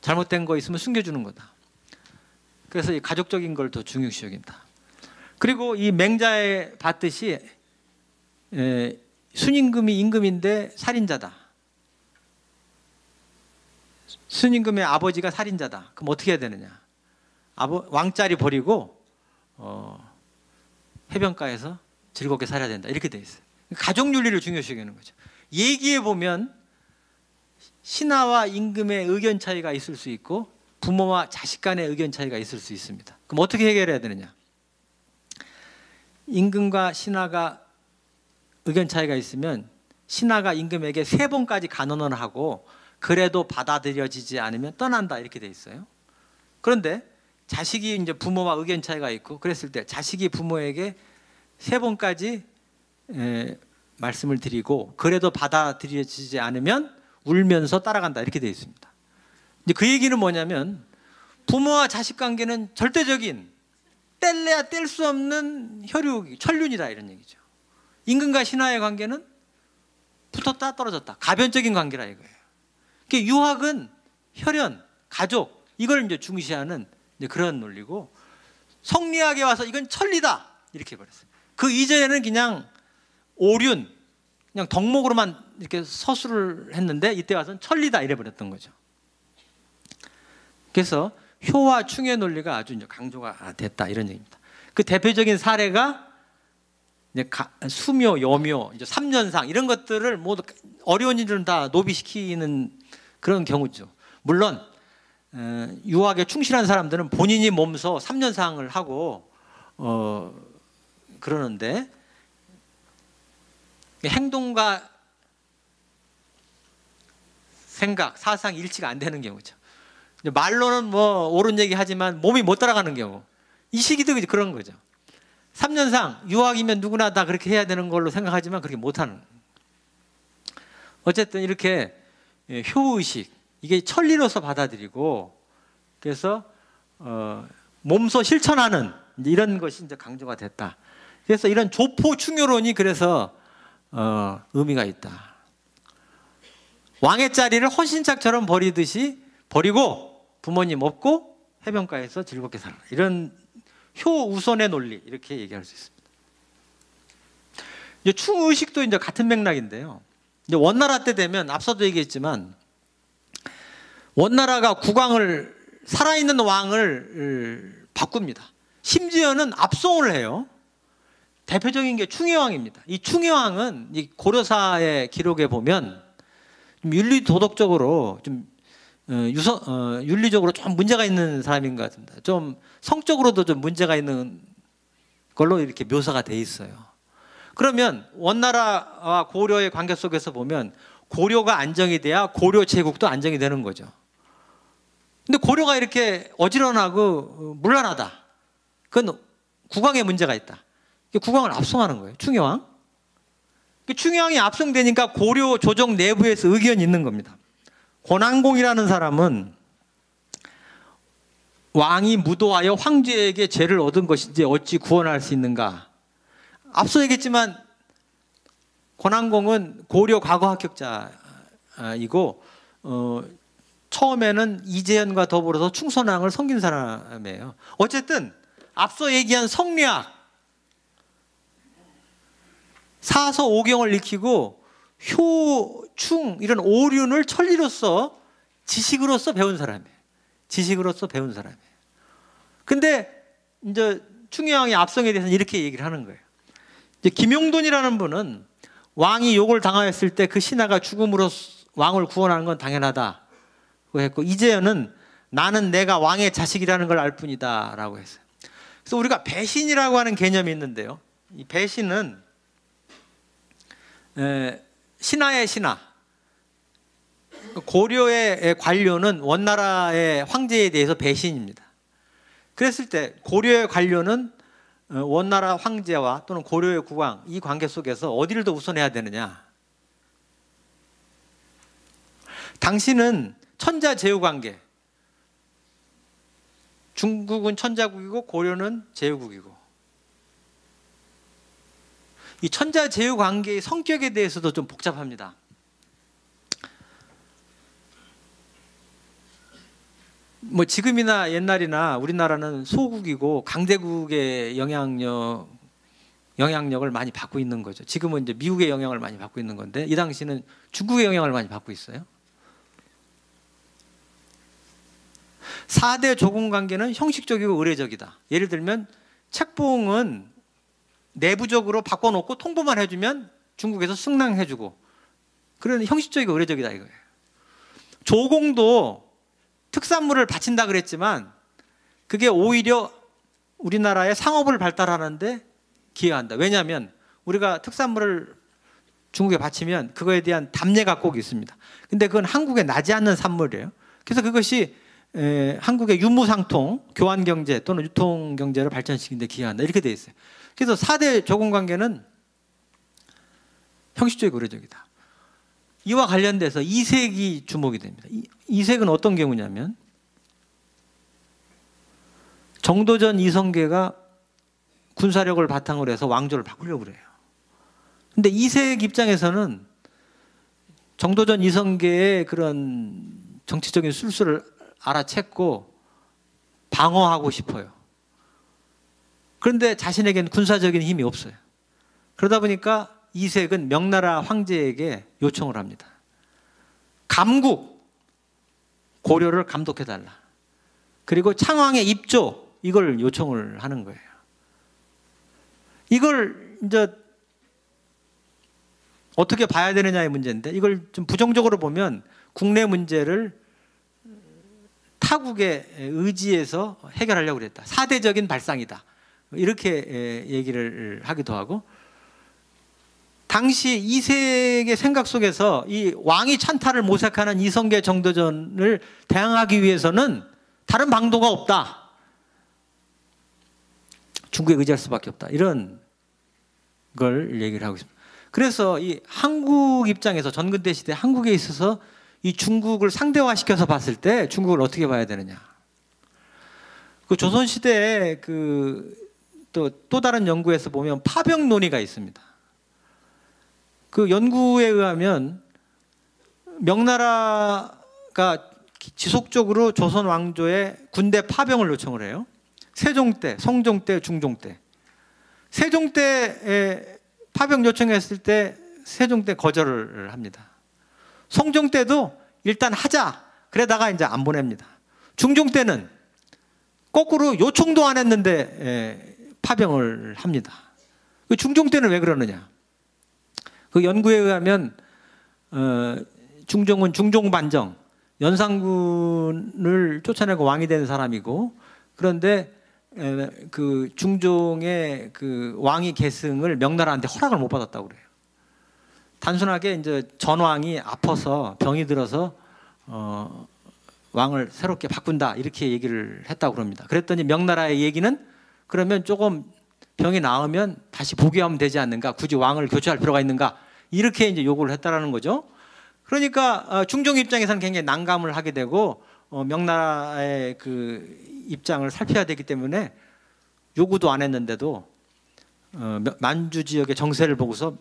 잘못된 거 있으면 숨겨주는 거다. 그래서 이 가족적인 걸 더 중요시 여긴다. 그리고 이 맹자에 봤듯이 순임금이 임금인데 살인자다. 순임금의 아버지가 살인자다. 그럼 어떻게 해야 되느냐? 왕자리 버리고 해변가에서 즐겁게 살아야 된다. 이렇게 돼 있어요. 가족 윤리를 중요시 여기는 거죠. 얘기해 보면 신하와 임금의 의견 차이가 있을 수 있고 부모와 자식 간의 의견 차이가 있을 수 있습니다. 그럼 어떻게 해결해야 되느냐? 임금과 신하가 의견 차이가 있으면 신하가 임금에게 3번까지 간언을 하고 그래도 받아들여지지 않으면 떠난다, 이렇게 돼 있어요. 그런데 자식이 이제 부모와 의견 차이가 있고 그랬을 때 자식이 부모에게 3번까지 말씀을 드리고 그래도 받아들여지지 않으면 울면서 따라간다, 이렇게 되어 있습니다. 이제 그 얘기는 뭐냐면 부모와 자식 관계는 절대적인 뗄래야 뗄 수 없는 천륜이다, 이런 얘기죠. 임금과 신하의 관계는 붙었다 떨어졌다, 가변적인 관계라 이거예요. 그러니까 유학은 혈연, 가족, 이걸 이제 중시하는 이제 그런 논리고, 성리학에 와서 이건 천리다 이렇게 해버렸어요. 그 이전에는 그냥 오륜, 그냥 덕목으로만 이렇게 서술을 했는데 이때 와서는 천리다 이래버렸던 거죠. 그래서 효와 충의 논리가 아주 이제 강조가 됐다, 이런 얘기입니다. 그 대표적인 사례가 이제 수묘, 여묘, 이제 삼년상 이런 것들을 모두 어려운 일은 다 노비시키는 그런 경우죠. 물론 유학에 충실한 사람들은 본인이 몸소 삼년상을 하고 그러는데 행동과 생각, 사상 일치가 안 되는 경우죠. 말로는 뭐 옳은 얘기 하지만 몸이 못 따라가는 경우, 이 시기도 그런 거죠. 3년상 유학이면 누구나 다 그렇게 해야 되는 걸로 생각하지만 그렇게 못하는. 어쨌든 이렇게 효의식, 이게 천리로서 받아들이고 그래서 몸소 실천하는 이런 것이 이제 강조가 됐다. 그래서 이런 조포 충효론이 그래서 의미가 있다. 왕의 자리를 헌신짝처럼 버리고 부모님 없고 해변가에서 즐겁게 살아라, 이런 효우선의 논리, 이렇게 얘기할 수 있습니다. 이제 충의식도 이제 같은 맥락인데요. 이제 원나라 때 되면 앞서도 얘기했지만 원나라가 국왕을, 살아있는 왕을 바꿉니다. 심지어는 압송을 해요. 대표적인 게 충혜왕입니다. 이 충혜왕은 이 고려사의 기록에 보면 좀 윤리 도덕적으로 좀 윤리적으로 좀 문제가 있는 사람인 것 같습니다. 좀 성적으로도 좀 문제가 있는 걸로 이렇게 묘사가 돼 있어요. 그러면 원나라와 고려의 관계 속에서 보면 고려가 안정이 돼야 고려 제국도 안정이 되는 거죠. 근데 고려가 이렇게 어지런하고 문란하다, 그건 국왕에 문제가 있다. 국왕을 압송하는 거예요, 충혜왕. 충혜왕이 압송되니까 고려 조정 내부에서 의견이 있는 겁니다. 권한공이라는 사람은 왕이 무도하여 황제에게 죄를 얻은 것인지 어찌 구원할 수 있는가. 앞서 얘기했지만 권한공은 고려 과거 합격자이고 처음에는 이재현과 더불어서 충선왕을 섬긴 사람이에요. 어쨌든 앞서 얘기한 성리학, 사서 오경을 익히고 효, 충 이런 오륜을 천리로서 지식으로서 배운 사람이에요. 지식으로서 배운 사람이에요. 근데 이제 충혜왕의 압송에 대해서는 이렇게 얘기를 하는 거예요. 이제 김용돈이라는 분은 왕이 욕을 당하였을 때 그 신하가 죽음으로 왕을 구원하는 건 당연하다고 했고, 이재현은 나는 내가 왕의 자식이라는 걸 알 뿐이다라고 했어요. 그래서 우리가 배신이라고 하는 개념이 있는데요. 이 배신은 신하의 신하, 고려의 관료는 원나라의 황제에 대해서 배신입니다. 그랬을 때 고려의 관료는 원나라 황제와 또는 고려의 국왕, 이 관계 속에서 어디를 더 우선해야 되느냐? 당시는 천자제후 관계, 중국은 천자국이고 고려는 제후국이고, 이 천자제후 관계의 성격에 대해서도 좀 복잡합니다. 뭐 지금이나 옛날이나 우리나라는 소국이고 강대국의 영향력을 많이 받고 있는 거죠. 지금은 이제 미국의 영향을 많이 받고 있는 건데, 이 당시는 중국의 영향을 많이 받고 있어요. 4대 조공 관계는 형식적이고 의례적이다. 예를 들면 책봉은 내부적으로 바꿔놓고 통보만 해주면 중국에서 승낙해주고, 그런 형식적이고 의례적이다 이거예요. 조공도 특산물을 바친다 그랬지만 그게 오히려 우리나라의 상업을 발달하는데 기여한다. 왜냐하면 우리가 특산물을 중국에 바치면 그거에 대한 답례가 꼭 있습니다. 근데 그건 한국에 나지 않는 산물이에요. 그래서 그것이 한국의 유무상통, 교환경제 또는 유통경제를 발전시키는 데 기여한다. 이렇게 돼 있어요. 그래서 4대 조공관계는 형식적이고 의례적이다. 이와 관련돼서 이색이 주목이 됩니다. 이색은 어떤 경우냐면, 정도전 이성계가 군사력을 바탕으로 해서 왕조를 바꾸려고 그래요. 근데 이색 입장에서는 정도전 이성계의 그런 정치적인 술수를 알아챘고 방어하고 싶어요. 그런데 자신에게는 군사적인 힘이 없어요. 그러다 보니까 이색은 명나라 황제에게 요청을 합니다. 감국, 고려를 감독해달라. 그리고 창왕의 입조, 이걸 요청을 하는 거예요. 이걸 이제 어떻게 봐야 되느냐의 문제인데, 이걸 좀 부정적으로 보면 국내 문제를 타국의 의지에서 해결하려고 그랬다. 사대적인 발상이다. 이렇게 얘기를 하기도 하고, 당시 이색의 생각 속에서 이 왕이 찬탈을 모색하는 이성계 정도전을 대항하기 위해서는 다른 방도가 없다. 중국에 의지할 수밖에 없다. 이런 걸 얘기를 하고 있습니다. 그래서 이 한국 입장에서, 전근대 시대 한국에 있어서 이 중국을 상대화시켜서 봤을 때 중국을 어떻게 봐야 되느냐. 그 조선시대에 또 다른 연구에서 보면 파병 논의가 있습니다. 그 연구에 의하면 명나라가 지속적으로 조선 왕조에 군대 파병을 요청을 해요. 세종 때, 성종 때, 중종 때. 세종 때에 파병 요청했을 때 세종 때 거절을 합니다. 성종 때도 일단 하자. 그러다가 이제 안 보냅니다. 중종 때는 거꾸로 요청도 안 했는데 파병을 합니다. 중종 때는 왜 그러느냐? 그 연구에 의하면 중종은 중종반정, 연산군을 쫓아내고 왕이 된 사람이고, 그런데 그 중종의 그 왕위 계승을 명나라한테 허락을 못 받았다고 그래요. 단순하게 이제 전왕이 아파서 병이 들어서 왕을 새롭게 바꾼다 이렇게 얘기를 했다고 그럽니다. 그랬더니 명나라의 얘기는, 그러면 조금 병이 나으면 다시 복위하면 되지 않는가? 굳이 왕을 교체할 필요가 있는가? 이렇게 이제 요구를 했다라는 거죠. 그러니까 중종 입장에서는 굉장히 난감을 하게 되고, 명나라의 그 입장을 살펴야 되기 때문에 요구도 안 했는데도 만주 지역의 정세를 보고서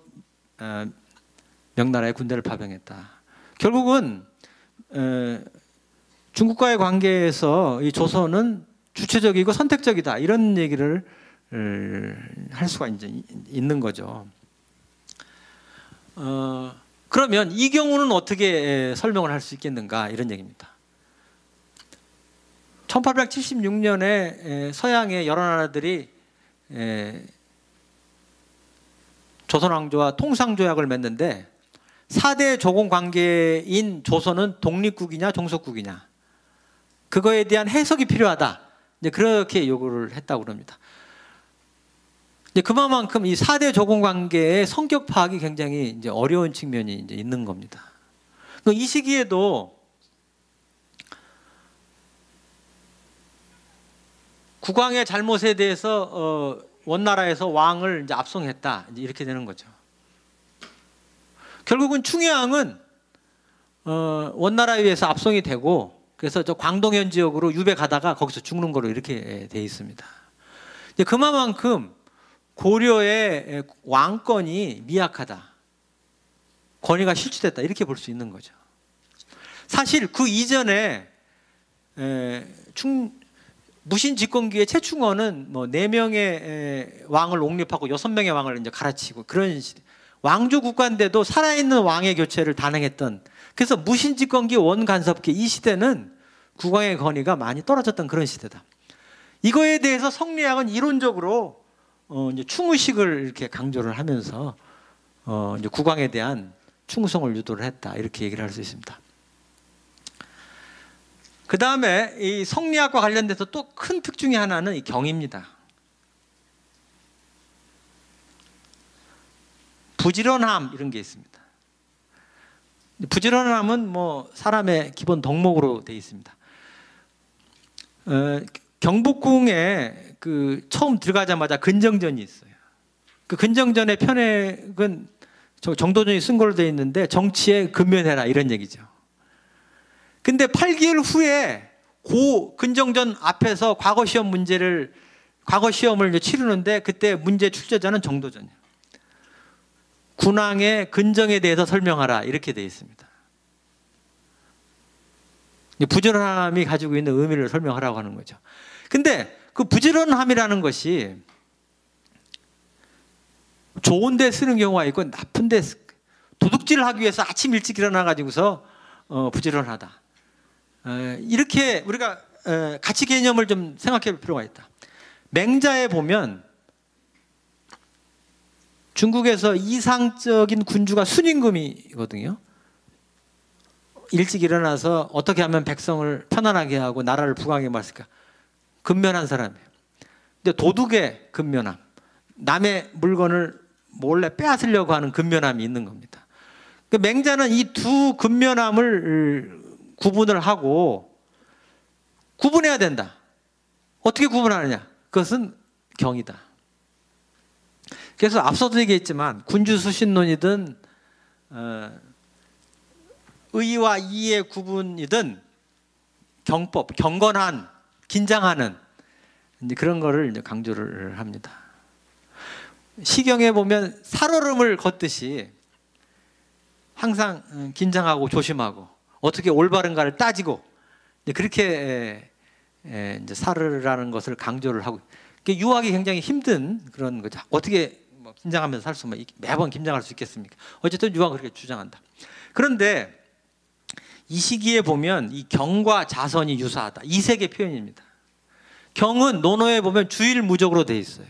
명나라의 군대를 파병했다. 결국은 중국과의 관계에서 이 조선은 주체적이고 선택적이다, 이런 얘기를 할 수가 이제 있는 거죠. 그러면 이 경우는 어떻게 설명을 할 수 있겠는가, 이런 얘기입니다. 1876년에 서양의 여러 나라들이 조선 왕조와 통상조약을 맺는데, 4대 조공 관계인 조선은 독립국이냐 종속국이냐, 그거에 대한 해석이 필요하다, 이제 그렇게 요구를 했다고 그럽니다. 이제 그만큼 이 4대 조공 관계의 성격 파악이 굉장히 이제 어려운 측면이 이제 있는 겁니다. 이 시기에도 국왕의 잘못에 대해서 원나라에서 왕을 이제 압송했다, 이제 이렇게 되는 거죠. 결국은 충의왕은 원나라에 의해서 압송이 되고, 그래서 저 광동현 지역으로 유배 가다가 거기서 죽는 거로 이렇게 돼 있습니다. 그만큼 고려의 왕권이 미약하다, 권위가 실추됐다, 이렇게 볼 수 있는 거죠. 사실 그 이전에 무신 집권기의 최충원은 뭐 4명의 왕을 옹립하고 6명의 왕을 이제 갈아치고 그런 시대. 왕조 국가인데도 살아있는 왕의 교체를 단행했던, 그래서 무신 집권기 원간섭기 이 시대는 국왕의 권위가 많이 떨어졌던 그런 시대다. 이거에 대해서 성리학은 이론적으로 이제 충의식을 이렇게 강조를 하면서 이제 국왕에 대한 충성을 유도를 했다, 이렇게 얘기를 할 수 있습니다. 그 다음에 이 성리학과 관련돼서 또 큰 특징이 하나는 이 경입니다. 부지런함, 이런 게 있습니다. 부지런함은 뭐 사람의 기본 덕목으로 되어 있습니다. 경복궁에 그 처음 들어가자마자 근정전이 있어요. 그 근정전의 편액은 정도전이 쓴 걸로 되어 있는데 정치에 근면해라, 이런 얘기죠. 근데 8개월 후에 고 근정전 앞에서 과거 시험을 이제 치르는데 그때 문제 출제자는 정도전이에요. 군왕의 근정에 대해서 설명하라, 이렇게 되어 있습니다. 부지런함이 가지고 있는 의미를 설명하라고 하는 거죠. 근데 그 부지런함이라는 것이 좋은 데 쓰는 경우가 있고 나쁜 데, 도둑질을 하기 위해서 아침 일찍 일어나 가지고서 부지런하다, 이렇게 우리가 가치 개념을 좀 생각해 볼 필요가 있다. 맹자에 보면 중국에서 이상적인 군주가 순임금이거든요. 일찍 일어나서 어떻게 하면 백성을 편안하게 하고 나라를 부강하게 만들까, 근면한 사람이에요. 근데 도둑의 근면함, 남의 물건을 몰래 빼앗으려고 하는 근면함이 있는 겁니다. 맹자는 이 두 근면함을 구분을 하고 구분해야 된다. 어떻게 구분하느냐? 그것은 경이다. 그래서 앞서도 얘기했지만 군주 수신론이든 의와 이의 구분이든 경법, 경건한, 긴장하는 이제 그런 거를 이제 강조를 합니다. 시경에 보면 살얼음을 걷듯이 항상 긴장하고 조심하고 어떻게 올바른가를 따지고 그렇게 이제 살으라는 것을 강조를 하고, 유학이 굉장히 힘든 그런 거죠. 어떻게 뭐 긴장하면서 살 수, 매번 긴장할 수 있겠습니까? 어쨌든 유학은 그렇게 주장한다. 그런데 이 시기에 보면 이 경과 자선이 유사하다, 이색의 표현입니다. 경은 논어에 보면 주일무족으로 되어 있어요.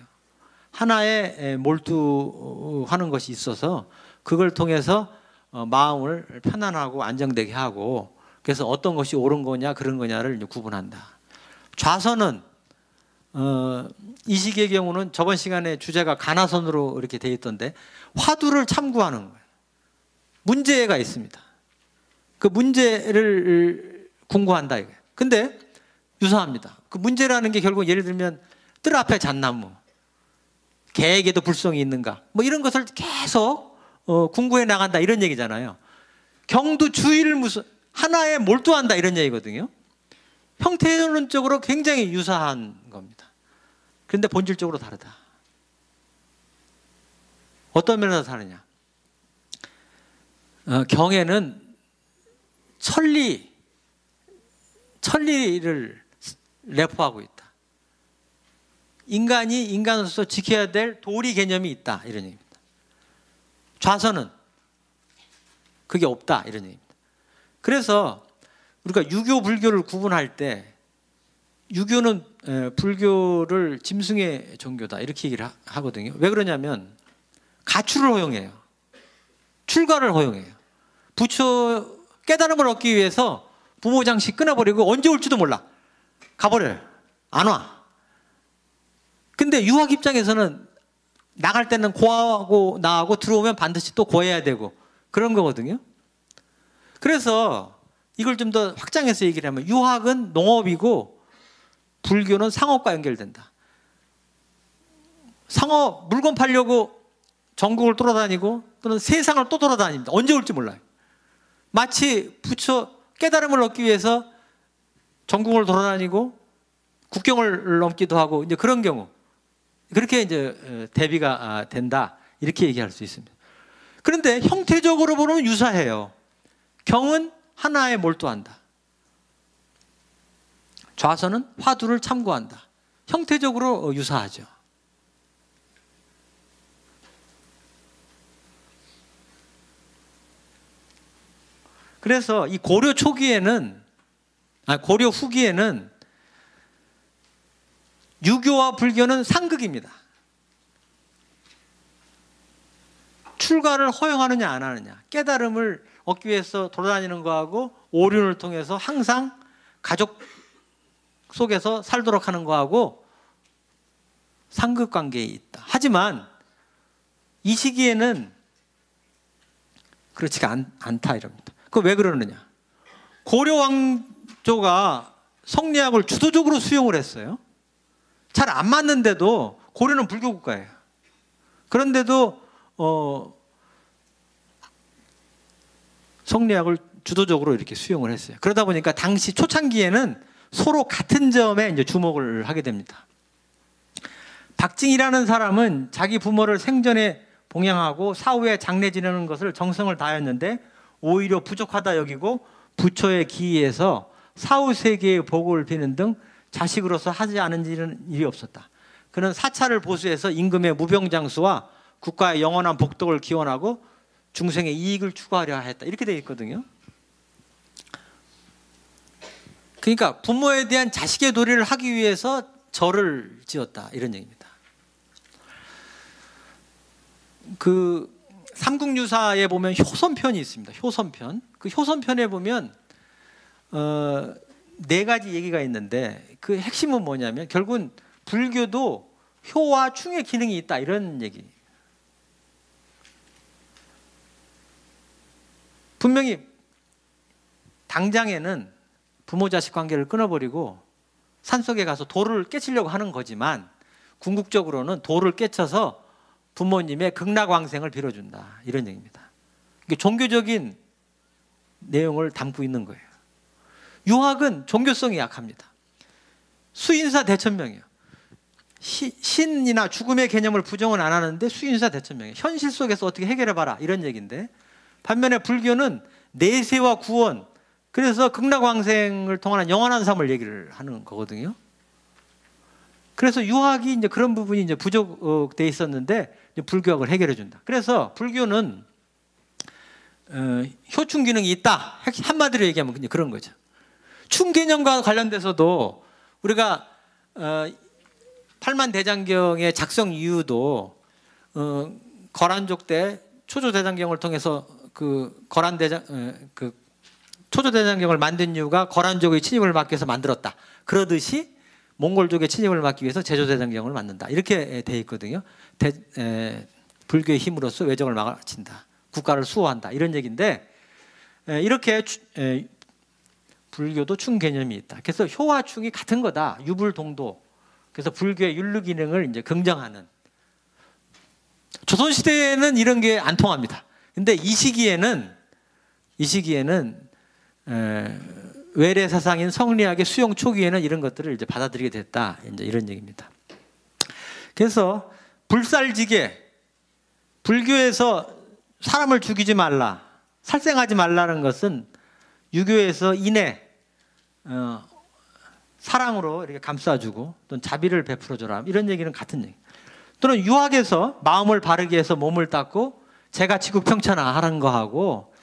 하나에 몰두하는 것이 있어서 그걸 통해서 마음을 편안하고 안정되게 하고, 그래서 어떤 것이 옳은 거냐 그런 거냐를 구분한다. 좌선은 이 시기의 경우는 저번 시간에 주제가 가나선으로 이렇게 되어 있던데 화두를 참고하는 거예요. 문제가 있습니다. 그 문제를 궁구한다 이거예요. 근데 유사합니다. 그 문제라는 게 결국 예를 들면 뜰 앞에 잣나무, 개에게도 불성이 있는가, 뭐 이런 것을 계속 궁구해 나간다, 이런 얘기잖아요. 경도 주의를 하나에 몰두한다, 이런 얘기거든요. 형태론적으로 굉장히 유사한 겁니다. 그런데 본질적으로 다르다. 어떤 면에서 다르냐? 경에는 천리를 내포하고 있다. 인간이 인간으로서 지켜야 될 도리 개념이 있다, 이런 얘기입니다. 좌선은 그게 없다, 이런 얘기입니다. 그래서 우리가 유교, 불교를 구분할 때 유교는 불교를 짐승의 종교다, 이렇게 얘기를 하거든요. 왜 그러냐면 가출을 허용해요. 출가를 허용해요. 부처 깨달음을 얻기 위해서 부모 장식 끊어버리고 언제 올지도 몰라, 가버려요. 안 와. 근데 유학 입장에서는 나갈 때는 고하고 나하고 들어오면 반드시 또 고해야 되고 그런 거거든요. 그래서 이걸 좀 더 확장해서 얘기를 하면 유학은 농업이고 불교는 상업과 연결된다. 상업, 물건 팔려고 전국을 돌아다니고 또는 세상을 또 돌아다닙니다. 언제 올지 몰라요. 마치 부처 깨달음을 얻기 위해서 전국을 돌아다니고 국경을 넘기도 하고 이제 그런 경우, 그렇게 이제 대비가 된다 이렇게 얘기할 수 있습니다. 그런데 형태적으로 보면 유사해요. 경은 하나에 몰두한다. 좌선은 화두를 참고한다. 형태적으로 유사하죠. 그래서 이 고려 초기에는, 고려 후기에는 유교와 불교는 상극입니다. 출가를 허용하느냐 안 하느냐, 깨달음을 얻기 위해서 돌아다니는 거하고 오륜을 통해서 항상 가족 속에서 살도록 하는 거하고 상극관계에 있다. 하지만 이 시기에는 그렇지가 않다 이럽니다. 그 왜 그러느냐? 고려 왕조가 성리학을 주도적으로 수용을 했어요. 잘 안 맞는데도, 고려는 불교 국가예요. 그런데도 성리학을 주도적으로 이렇게 수용을 했어요. 그러다 보니까 당시 초창기에는 서로 같은 점에 이제 주목을 하게 됩니다. 박증이라는 사람은 자기 부모를 생전에 봉양하고 사후에 장례 지내는 것을 정성을 다했는데 오히려 부족하다 여기고 부처에 기이해서 사후 세계의 복을 비는 등 자식으로서 하지 않은 일이 없었다. 그는 사찰을 보수해서 임금의 무병장수와 국가의 영원한 복덕을 기원하고 중생의 이익을 추구하려 했다. 이렇게 되어 있거든요. 그러니까 부모에 대한 자식의 도리를 하기 위해서 절을 지었다. 이런 얘기입니다. 그 삼국유사에 보면 효선편이 있습니다. 효선편. 그 효선편에 보면 네 가지 얘기가 있는데 그 핵심은 뭐냐면 결국은 불교도 효와 충의 기능이 있다 이런 얘기. 분명히 당장에는 부모 자식 관계를 끊어버리고 산속에 가서 도를 깨치려고 하는 거지만 궁극적으로는 도를 깨쳐서 부모님의 극락왕생을 빌어준다 이런 얘기입니다. 이게 종교적인 내용을 담고 있는 거예요. 유학은 종교성이 약합니다. 수인사 대천명이에요. 신이나 죽음의 개념을 부정은 안 하는데 수인사 대천명이에요. 현실 속에서 어떻게 해결해봐라 이런 얘기인데, 반면에 불교는 내세와 구원, 그래서 극락왕생을 통한 영원한 삶을 얘기를 하는 거거든요. 그래서 유학이 이제 그런 부분이 이제 부족돼 있었는데 이제 불교학을 해결해 준다. 그래서 불교는 효충 기능이 있다. 한마디로 얘기하면 그냥 그런 거죠. 충 개념과 관련돼서도 우리가 팔만대장경의 작성 이유도 거란족 때 초조대장경을 통해서 그 초조대장경을 만든 이유가 거란족의 침입을 막기 위해서 만들었다. 그러듯이 몽골족의 침입을 막기 위해서 제조대장경을 만든다. 이렇게 돼 있거든요. 불교의 힘으로써 외적을 막아친다. 국가를 수호한다. 이런 얘기인데 이렇게 불교도 충 개념이 있다. 그래서 효와 충이 같은 거다. 유불동도. 그래서 불교의 윤리 기능을 이제 긍정하는. 조선시대에는 이런 게 안 통합니다. 근데 이 시기에는 외래 사상인 성리학의 수용 초기에는 이런 것들을 이제 받아들이게 됐다. 이제 이런 얘기입니다. 그래서 불살지계, 불교에서 사람을 죽이지 말라, 살생하지 말라는 것은 유교에서 인애, 사랑으로 이렇게 감싸주고 또는 자비를 베풀어줘라 이런 얘기는 같은 얘기. 또는 유학에서 마음을 바르게 해서 몸을 닦고 재가치국 평천하는 거하고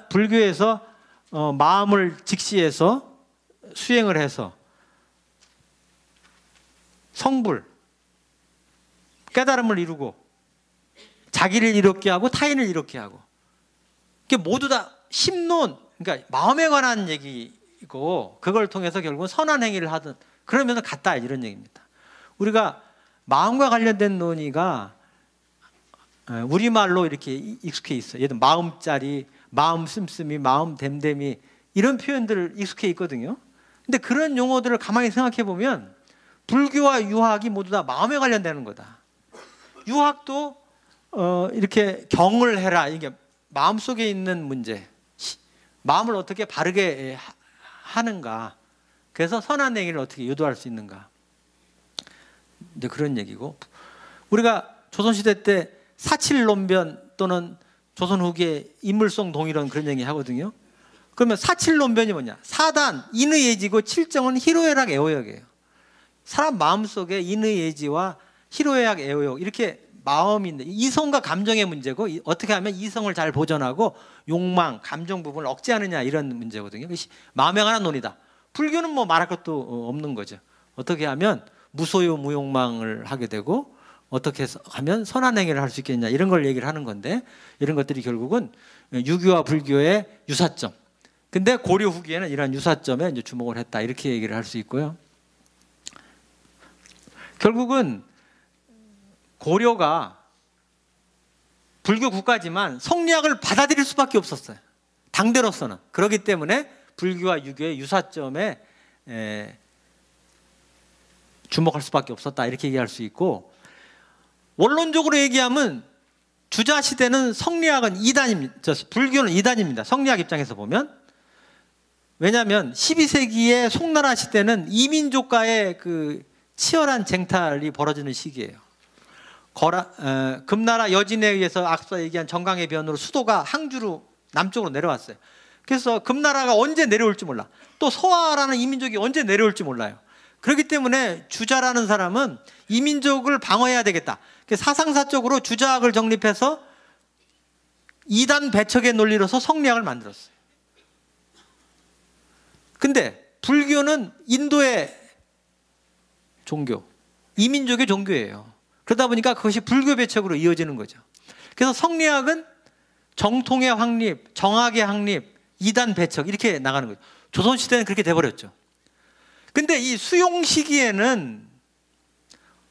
불교에서 마음을 직시해서 수행을 해서 성불, 깨달음을 이루고 자기를 이롭게 하고 타인을 이롭게 하고, 이게 모두 다 심론, 그러니까 마음에 관한 얘기고 그걸 통해서 결국은 선한 행위를 하든 그러면서 같다 이런 얘기입니다. 우리가 마음과 관련된 논의가 우리말로 이렇게 익숙해 있어요. 예를 들어 마음짜리, 마음 씀씀이, 마음 댐댐이 이런 표현들 익숙해 있거든요. 근데 그런 용어들을 가만히 생각해 보면 불교와 유학이 모두 다 마음에 관련되는 거다. 유학도 이렇게 경을 해라. 이게 마음속에 있는 문제. 마음을 어떻게 바르게 하는가. 그래서 선한 행위를 어떻게 유도할 수 있는가. 이제 그런 얘기고, 우리가 조선시대 때 사칠론변 또는 조선 후기에 인물성 동일원 그런 얘기 하거든요. 그러면 사칠론변이 뭐냐? 사단, 인의예지고 칠정은 희로애락 애호역이에요. 사람 마음속에 인의예지와 희로애락 애호역 이렇게 마음이 있는데, 이성과 감정의 문제고, 어떻게 하면 이성을 잘 보존하고 욕망, 감정 부분을 억제하느냐 이런 문제거든요. 마음에 관한 논의다. 불교는 뭐 말할 것도 없는 거죠. 어떻게 하면 무소유 무욕망을 하게 되고 어떻게 하면 선한 행위를 할 수 있겠냐 이런 걸 얘기를 하는 건데, 이런 것들이 결국은 유교와 불교의 유사점. 근데 고려 후기에는 이런 유사점에 이제 주목을 했다 이렇게 얘기를 할 수 있고요. 결국은 고려가 불교 국가지만 성리학을 받아들일 수밖에 없었어요. 당대로서는. 그렇기 때문에 불교와 유교의 유사점에 주목할 수밖에 없었다 이렇게 얘기할 수 있고, 원론적으로 얘기하면 주자 시대는 성리학은 이단입니다. 불교는 이단입니다. 성리학 입장에서 보면. 왜냐하면 12세기의 송나라 시대는 이민족과의 그 치열한 쟁탈이 벌어지는 시기예요. 금나라 여진에 의해서 앞서 얘기한 정강의 변으로 수도가 항주로 남쪽으로 내려왔어요. 그래서 금나라가 언제 내려올지 몰라. 또 서하라는 이민족이 언제 내려올지 몰라요. 그렇기 때문에 주자라는 사람은 이민족을 방어해야 되겠다. 사상사적으로 주자학을 정립해서 이단 배척의 논리로서 성리학을 만들었어요. 근데 불교는 인도의 종교, 이민족의 종교예요. 그러다 보니까 그것이 불교 배척으로 이어지는 거죠. 그래서 성리학은 정통의 확립, 정학의 확립, 이단 배척 이렇게 나가는 거죠. 조선시대는 그렇게 돼버렸죠. 근데 이 수용 시기에는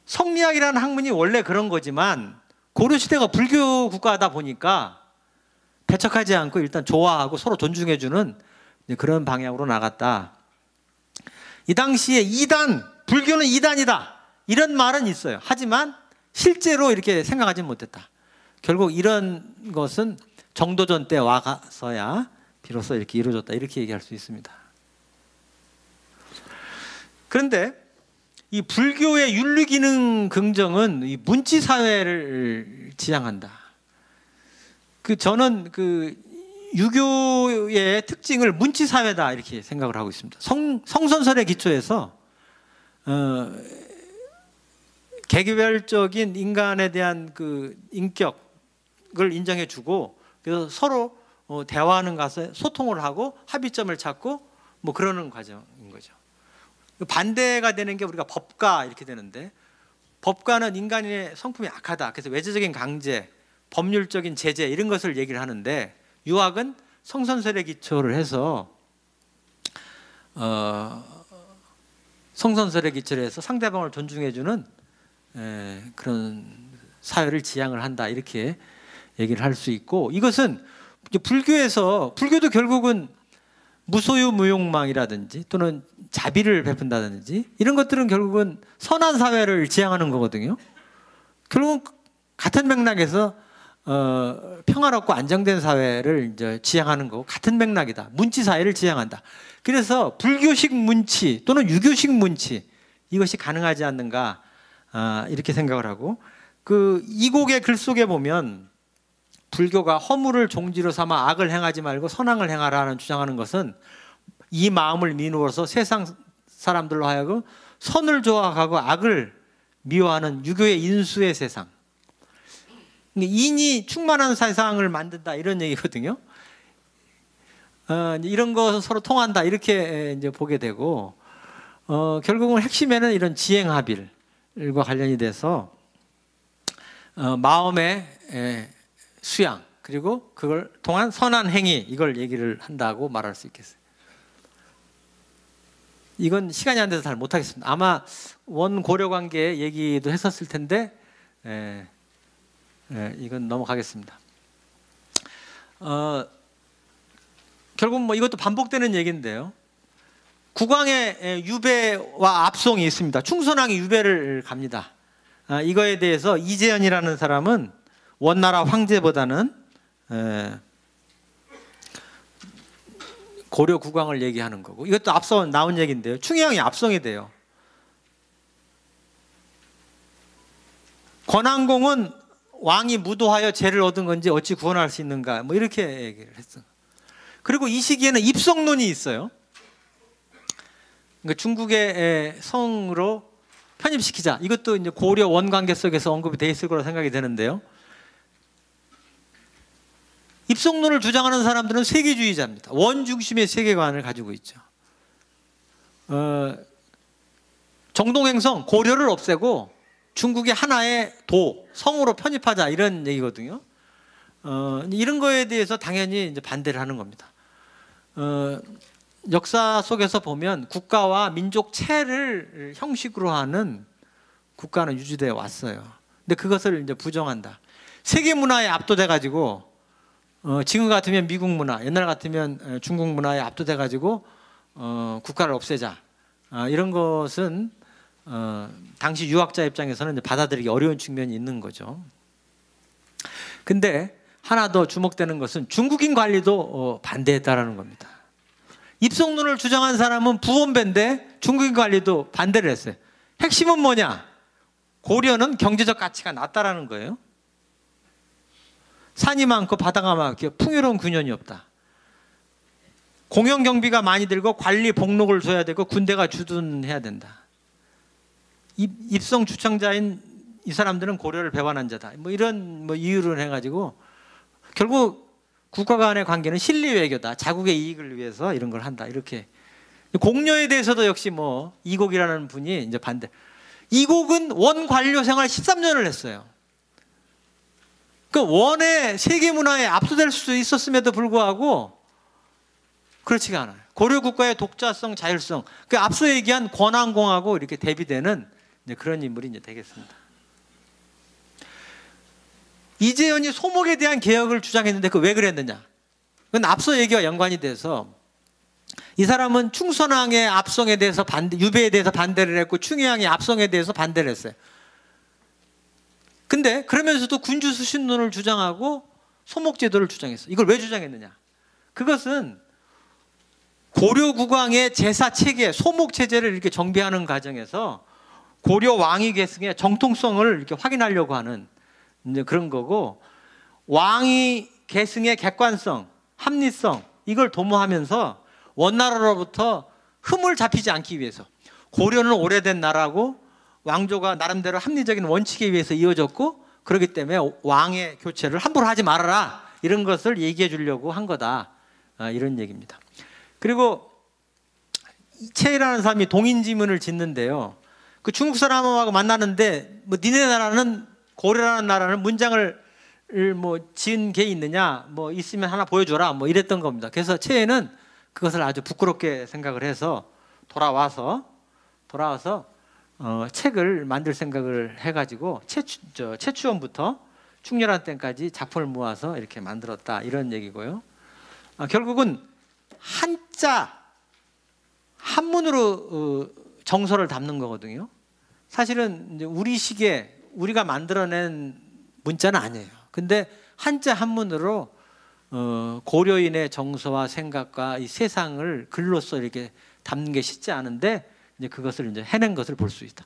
성리학이라는 학문이 원래 그런 거지만 고려시대가 불교 국가다 보니까 배척하지 않고 일단 좋아하고 서로 존중해주는 그런 방향으로 나갔다. 이 당시에 이단, 불교는 이단이다 이런 말은 있어요. 하지만 실제로 이렇게 생각하지 못했다. 결국 이런 것은 정도전 때 와서야 비로소 이렇게 이루어졌다 이렇게 얘기할 수 있습니다. 그런데 이 불교의 윤리기능 긍정은 이 문치 사회를 지향한다. 저는 유교의 특징을 문치 사회다 이렇게 생각을 하고 있습니다. 성선설의 기초에서 개개별적인 인간에 대한 그 인격을 인정해주고, 그래서 서로 대화하는 가서 소통을 하고 합의점을 찾고 뭐 그러는 과정인 거죠. 반대가 되는 게 우리가 법가 이렇게 되는데, 법가는 인간의 성품이 악하다. 그래서 외제적인 강제, 법률적인 제재 이런 것을 얘기를 하는데, 유학은 성선설의 기초를 해서 성선설의 기초를 해서 상대방을 존중해주는 그런 사회를 지향을 한다 이렇게 얘기를 할 수 있고, 이것은 불교도 결국은 무소유 무욕망이라든지 또는 자비를 베푼다든지 이런 것들은 결국은 선한 사회를 지향하는 거거든요. 결국은 같은 맥락에서 평화롭고 안정된 사회를 이제 지향하는 거고 같은 맥락이다. 문치 사회를 지향한다. 그래서 불교식 문치 또는 유교식 문치 이것이 가능하지 않는가 이렇게 생각을 하고, 이곡의 글 속에 보면 불교가 허물을 종지로 삼아 악을 행하지 말고 선악을 행하라는 주장하는 것은 이 마음을 미루어서 세상 사람들로 하여금 선을 좋아하고 악을 미워하는 유교의 인수의 세상, 인이 충만한 세상을 만든다 이런 얘기거든요. 이런 것은 서로 통한다 이렇게 이제 보게 되고, 결국은 핵심에는 이런 지행합일과 관련이 돼서 마음의 수양 그리고 그걸 통한 선한 행위 이걸 얘기를 한다고 말할 수 있겠어요. 이건 시간이 안 돼서 잘 못하겠습니다. 아마 원고려 관계 얘기도 했었을 텐데 이건 넘어가겠습니다. 결국 뭐 이것도 반복되는 얘기인데요. 국왕의 유배와 압송이 있습니다. 충선왕이 유배를 갑니다. 이거에 대해서 이재현이라는 사람은 원나라 황제보다는 고려 국왕을 얘기하는 거고, 이것도 앞서 나온 얘기인데요. 충의왕이 압송이 돼요. 권한공은 왕이 무도하여 죄를 얻은 건지 어찌 구원할 수 있는가, 뭐 이렇게 얘기를 했어. 그리고 이 시기에는 입성론이 있어요. 그러니까 중국의 성으로 편입시키자. 이것도 이제 고려 원관계 속에서 언급이 돼 있을 거라 생각이 되는데요. 입성론을 주장하는 사람들은 세계주의자입니다. 원 중심의 세계관을 가지고 있죠. 정동행성, 고려를 없애고 중국의 하나의 성으로 편입하자, 이런 얘기거든요. 이런 거에 대해서 당연히 이제 반대를 하는 겁니다. 역사 속에서 보면 국가와 민족체를 형식으로 하는 국가는 유지되어 왔어요. 근데 그것을 이제 부정한다. 세계 문화에 압도돼 가지고 지금 같으면 미국 문화, 옛날 같으면 중국 문화에 압도돼 가지고 국가를 없애자. 이런 것은 당시 유학자 입장에서는 이제 받아들이기 어려운 측면이 있는 거죠. 근데 하나 더 주목되는 것은 중국인 관리도 반대했다라는 겁니다. 입성론을 주장한 사람은 부원배인데 중국인 관리도 반대를 했어요. 핵심은 뭐냐? 고려는 경제적 가치가 낮다라는 거예요. 산이 많고 바다가 많고 풍요로운 균형이 없다. 공영 경비가 많이 들고 관리 복록을 줘야 되고 군대가 주둔해야 된다. 입성 주창자인 이 사람들은 고려를 배반한 자다. 뭐 이런 이유를 해가지고 결국 국가 간의 관계는 실리 외교다. 자국의 이익을 위해서 이런 걸 한다. 이렇게. 공료에 대해서도 역시 이곡이라는 분이 이제 반대. 이곡은 원 관료 생활 13년을 했어요. 그 원의 세계 문화에 압도될 수 있었음에도 불구하고 그렇지가 않아요. 고려 국가의 독자성, 자율성, 그 앞서 얘기한 권한공하고 이렇게 대비되는 이제 그런 인물이 이제 되겠습니다. 이재현이 소목에 대한 개혁을 주장했는데 그 왜 그랬느냐? 그건 앞서 얘기와 연관이 돼서 이 사람은 충선왕의 압송에 대해서 유배에 대해서 반대를 했고 충의왕의 압송에 대해서 반대를 했어요. 근데 그러면서도 군주수신론을 주장하고 소목제도를 주장했어요. 이걸 왜 주장했느냐? 그것은 고려 국왕의 제사 체계, 소목 체제를 이렇게 정비하는 과정에서 고려 왕위 계승의 정통성을 이렇게 확인하려고 하는 이제 그런 거고, 왕위 계승의 객관성, 합리성, 이걸 도모하면서 원나라로부터 흠을 잡히지 않기 위해서, 고려는 오래된 나라고 왕조가 나름대로 합리적인 원칙에 의해서 이어졌고 그렇기 때문에 왕의 교체를 함부로 하지 말아라, 이런 것을 얘기해 주려고 한 거다, 이런 얘기입니다. 그리고 이채라는 사람이 동인지문을 짓는데요. 그 중국 사람하고 만나는데 니네 나라는, 고려라는 나라는 문장을 지은 게 있느냐, 있으면 하나 보여줘라, 이랬던 겁니다. 그래서 채에는 그것을 아주 부끄럽게 생각을 해서 돌아와서 책을 만들 생각을 해가지고 최추원부터 충렬한 때까지 작품을 모아서 이렇게 만들었다, 이런 얘기고요. 결국은 한자 한문으로 정서를 담는 거거든요. 사실은 이제 우리식의 우리가 만들어낸 문자는 아니에요. 근데 한자 한문으로 고려인의 정서와 생각과 이 세상을 글로써 이렇게 담는 게 쉽지 않은데 이제 그것을 이제 해낸 것을 볼 수 있다.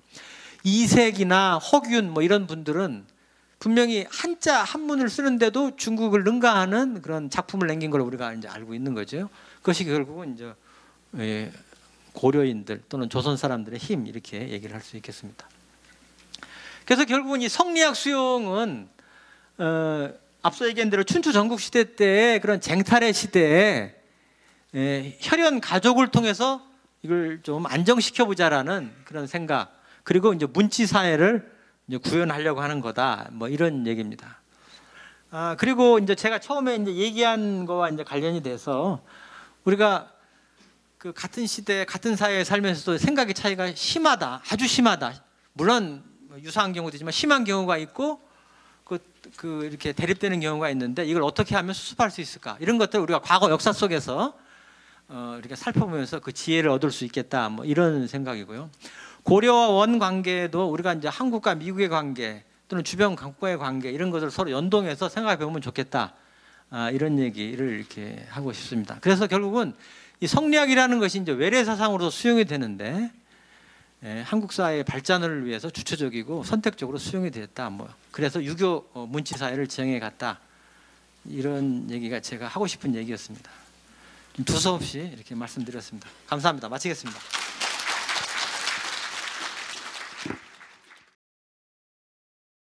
이색이나 허균 이런 분들은 분명히 한자 한문을 쓰는데도 중국을 능가하는 그런 작품을 남긴 걸 우리가 이제 알고 있는 거죠. 그것이 결국은 이제 고려인들 또는 조선 사람들의 힘, 이렇게 얘기를 할 수 있겠습니다. 그래서 결국은 이 성리학 수용은 앞서 얘기한 대로 춘추 전국 시대 때의 그런 쟁탈의 시대에 혈연 가족을 통해서 이걸 좀 안정시켜 보자라는 그런 생각, 그리고 이제 문치 사회를 이제 구현하려고 하는 거다, 이런 얘기입니다. 그리고 이제 제가 처음에 이제 얘기한 거와 이제 관련이 돼서 우리가 그 같은 시대, 같은 사회에 살면서도 생각의 차이가 심하다, 아주 심하다. 물론 유사한 경우도 있지만 심한 경우가 있고, 이렇게 대립되는 경우가 있는데 이걸 어떻게 하면 수습할 수 있을까? 이런 것들 우리가 과거 역사 속에서 이렇게 살펴보면서 그 지혜를 얻을 수 있겠다. 뭐 이런 생각이고요. 고려와 원 관계도 우리가 이제 한국과 미국의 관계 또는 주변 국가의 관계 이런 것을 서로 연동해서 생각해 보면 좋겠다. 이런 얘기를 이렇게 하고 싶습니다. 그래서 결국은 이 성리학이라는 것이 이제 외래 사상으로도 수용이 되는데 한국 사회의 발전을 위해서 주체적이고 선택적으로 수용이 됐다. 뭐 그래서 유교 문치 사회를 지향해 갔다. 이런 얘기가 제가 하고 싶은 얘기였습니다. 좀 두서없이 이렇게 말씀드렸습니다. 감사합니다. 마치겠습니다.